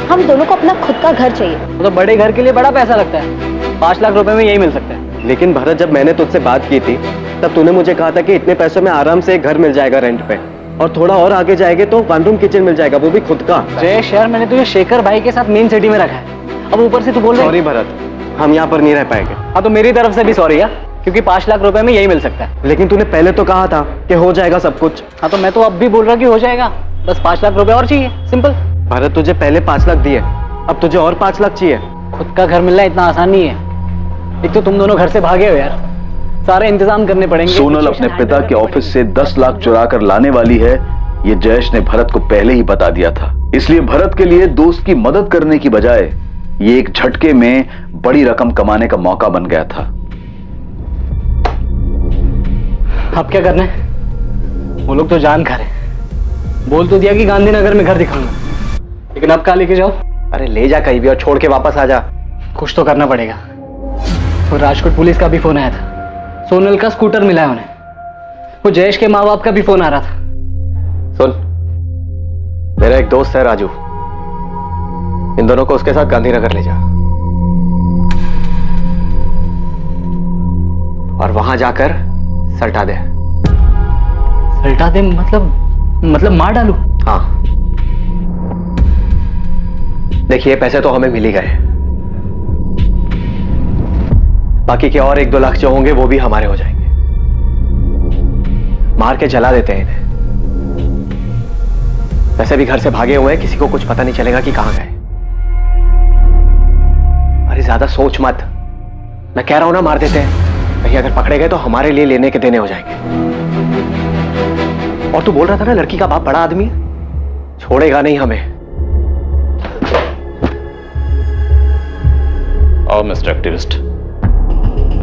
हम दोनों को अपना खुद का घर चाहिए। तो बड़े घर के लिए बड़ा पैसा लगता है, 5 लाख रुपए में यही मिल सकता है। लेकिन भरत, जब मैंने तुझसे बात की थी तब तूने मुझे कहा था कि इतने पैसों में आराम से एक घर मिल जाएगा रेंट पे, और थोड़ा और आगे जाएंगे तो 1 रूम किचन मिल जाएगा, वो भी खुद का। जयेश यार, मैंने तुझे शेखर भाई के साथ मेन सिटी में रखा है, अब ऊपर से तू बोल रहा है। सॉरी भरत, हम यहाँ पर नहीं रह पाएंगे। हाँ तो मेरी तरफ से भी सॉरी यार, क्योंकि 5 लाख रुपए में यही मिल सकता है। लेकिन तूने पहले तो कहा था कि हो जाएगा सब कुछ। हाँ तो मैं तो अब भी बोल रहा कि हो जाएगा, बस 5 लाख रुपए और चाहिए, सिंपल। भरत, तुझे पहले 5 लाख दिए, अब तुझे और 5 लाख चाहिए। खुद का घर मिलना इतना आसान नहीं है। एक तो तुम दोनों घर से भागे हो यार, सारे इंतजाम करने पड़ेंगे। सोनल अपने पिता के ऑफिस से 10 लाख चुरा कर लाने वाली है, ये जयेश ने भरत को पहले ही बता दिया था। इसलिए भरत के लिए दोस्त की मदद करने की बजाय ये एक झटके में बड़ी रकम कमाने का मौका बन गया था। अब क्या करना है? वो लोग तो जान खा रहे, बोल तो दिया कि गांधीनगर में घर दिखाऊंगा, लेकिन अब कहाँ लेके जाओ? अरे ले जा कहीं भी और छोड़ के वापस आ जा। कुछ तो करना पड़ेगा। और राजकोट पुलिस का भी फोन आया था, सोनल का स्कूटर मिला है उन्हें। वो जयेश के माँ बाप का भी फोन आ रहा था। सुन, मेरा एक दोस्त है राजू, इन दोनों को उसके साथ गांधीनगर ले जा और वहां जाकर सल्टा दे। सल्टा दे मतलब मार डालू? हाँ, देखिए पैसे तो हमें मिल ही गए, बाकी के और 1-2 लाख जो होंगे वो भी हमारे हो जाएंगे। मार के जला देते हैं इन्हें। वैसे भी घर से भागे हुए हैं, किसी को कुछ पता नहीं चलेगा कि कहां गए। अरे ज्यादा सोच मत, मैं कह रहा हूं ना मार देते हैं, कहीं अगर पकड़े गए तो हमारे लिए लेने के देने हो जाएंगे। और तू बोल रहा था ना लड़की का बाप बड़ा आदमी है, छोड़ेगा नहीं हमें। आओ मिस्टर एक्टिविस्ट,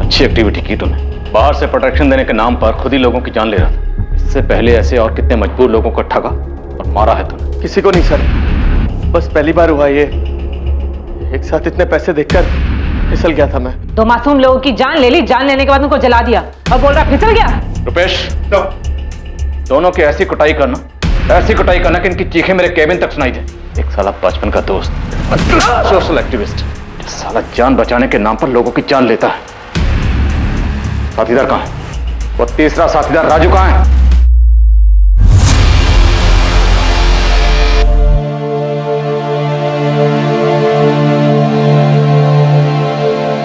अच्छी एक्टिविटी की तुमने। बाहर से प्रोटेक्शन देने के नाम पर खुद ही लोगों की जान ले रहा था। इससे पहले ऐसे और कितने मजबूर लोगों को ठगा और मारा है तुमने। किसी को नहीं सर, बस पहली बार हुआ ये। एक साथ इतने पैसे देखकर फिसल गया था मैं। 2 मासूम लोगों की जान ले ली, जान लेने के बाद उनको जला दिया और बोल रहा फिसल गया। रुपेश, दोनों की ऐसी कुटाई करना कि इनकी चीखें मेरे केबिन तक सुनाई दे। एक साला बचपन का दोस्त, सोशल एक्टिविस्ट, साला जान बचाने के नाम पर लोगों की जान लेता है। साथीदार कहां है? वो तीसरा साथीदार राजू कहां है?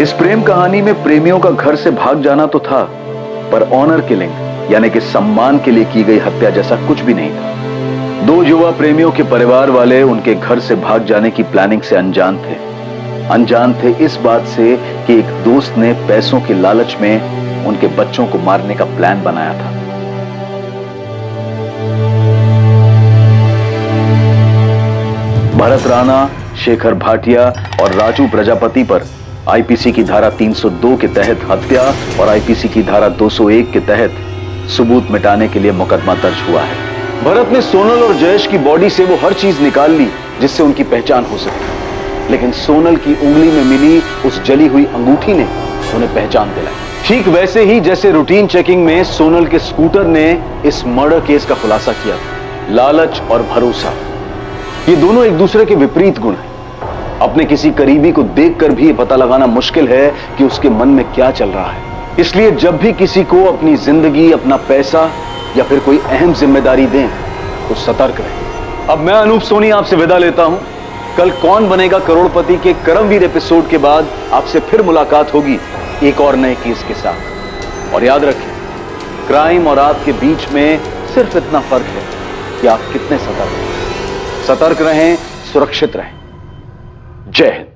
इस प्रेम कहानी में प्रेमियों का घर से भाग जाना तो था, पर ऑनर किलिंग यानी कि सम्मान के लिए की गई हत्या जैसा कुछ भी नहीं था। 2 युवा प्रेमियों के परिवार वाले उनके घर से भाग जाने की प्लानिंग से अनजान थे इस बात से कि एक दोस्त ने पैसों के लालच में उनके बच्चों को मारने का प्लान बनाया था। भरत राणा, शेखर भाटिया और राजू प्रजापति पर आईपीसी की धारा 302 के तहत हत्या और आईपीसी की धारा 201 के तहत सबूत मिटाने के लिए मुकदमा दर्ज हुआ है। भरत ने सोनल और जयेश की बॉडी से वो हर चीज निकाल ली जिससे उनकी पहचान हो सके, लेकिन सोनल की उंगली में मिली उस जली हुई अंगूठी ने उन्हें पहचान दिलाई। ठीक वैसे ही जैसे रूटीन चेकिंग में सोनल के स्कूटर ने इस मर्डर केस का खुलासा किया था। लालच और भरोसा, ये दोनों एक दूसरे के विपरीत गुण हैं। अपने किसी करीबी को देखकर भी पता लगाना मुश्किल है कि उसके मन में क्या चल रहा है। इसलिए जब भी किसी को अपनी जिंदगी, अपना पैसा या फिर कोई अहम जिम्मेदारी दें तो सतर्क रहें। अब मैं अनूप सोनी आपसे विदा लेता हूं। कल कौन बनेगा करोड़पति के करमवीर एपिसोड के बाद आपसे फिर मुलाकात होगी एक और नए केस के साथ। और याद रखें, क्राइम और आपके बीच में सिर्फ इतना फर्क है कि आप कितने सतर्क रहें, सुरक्षित रहें। जय हिंद।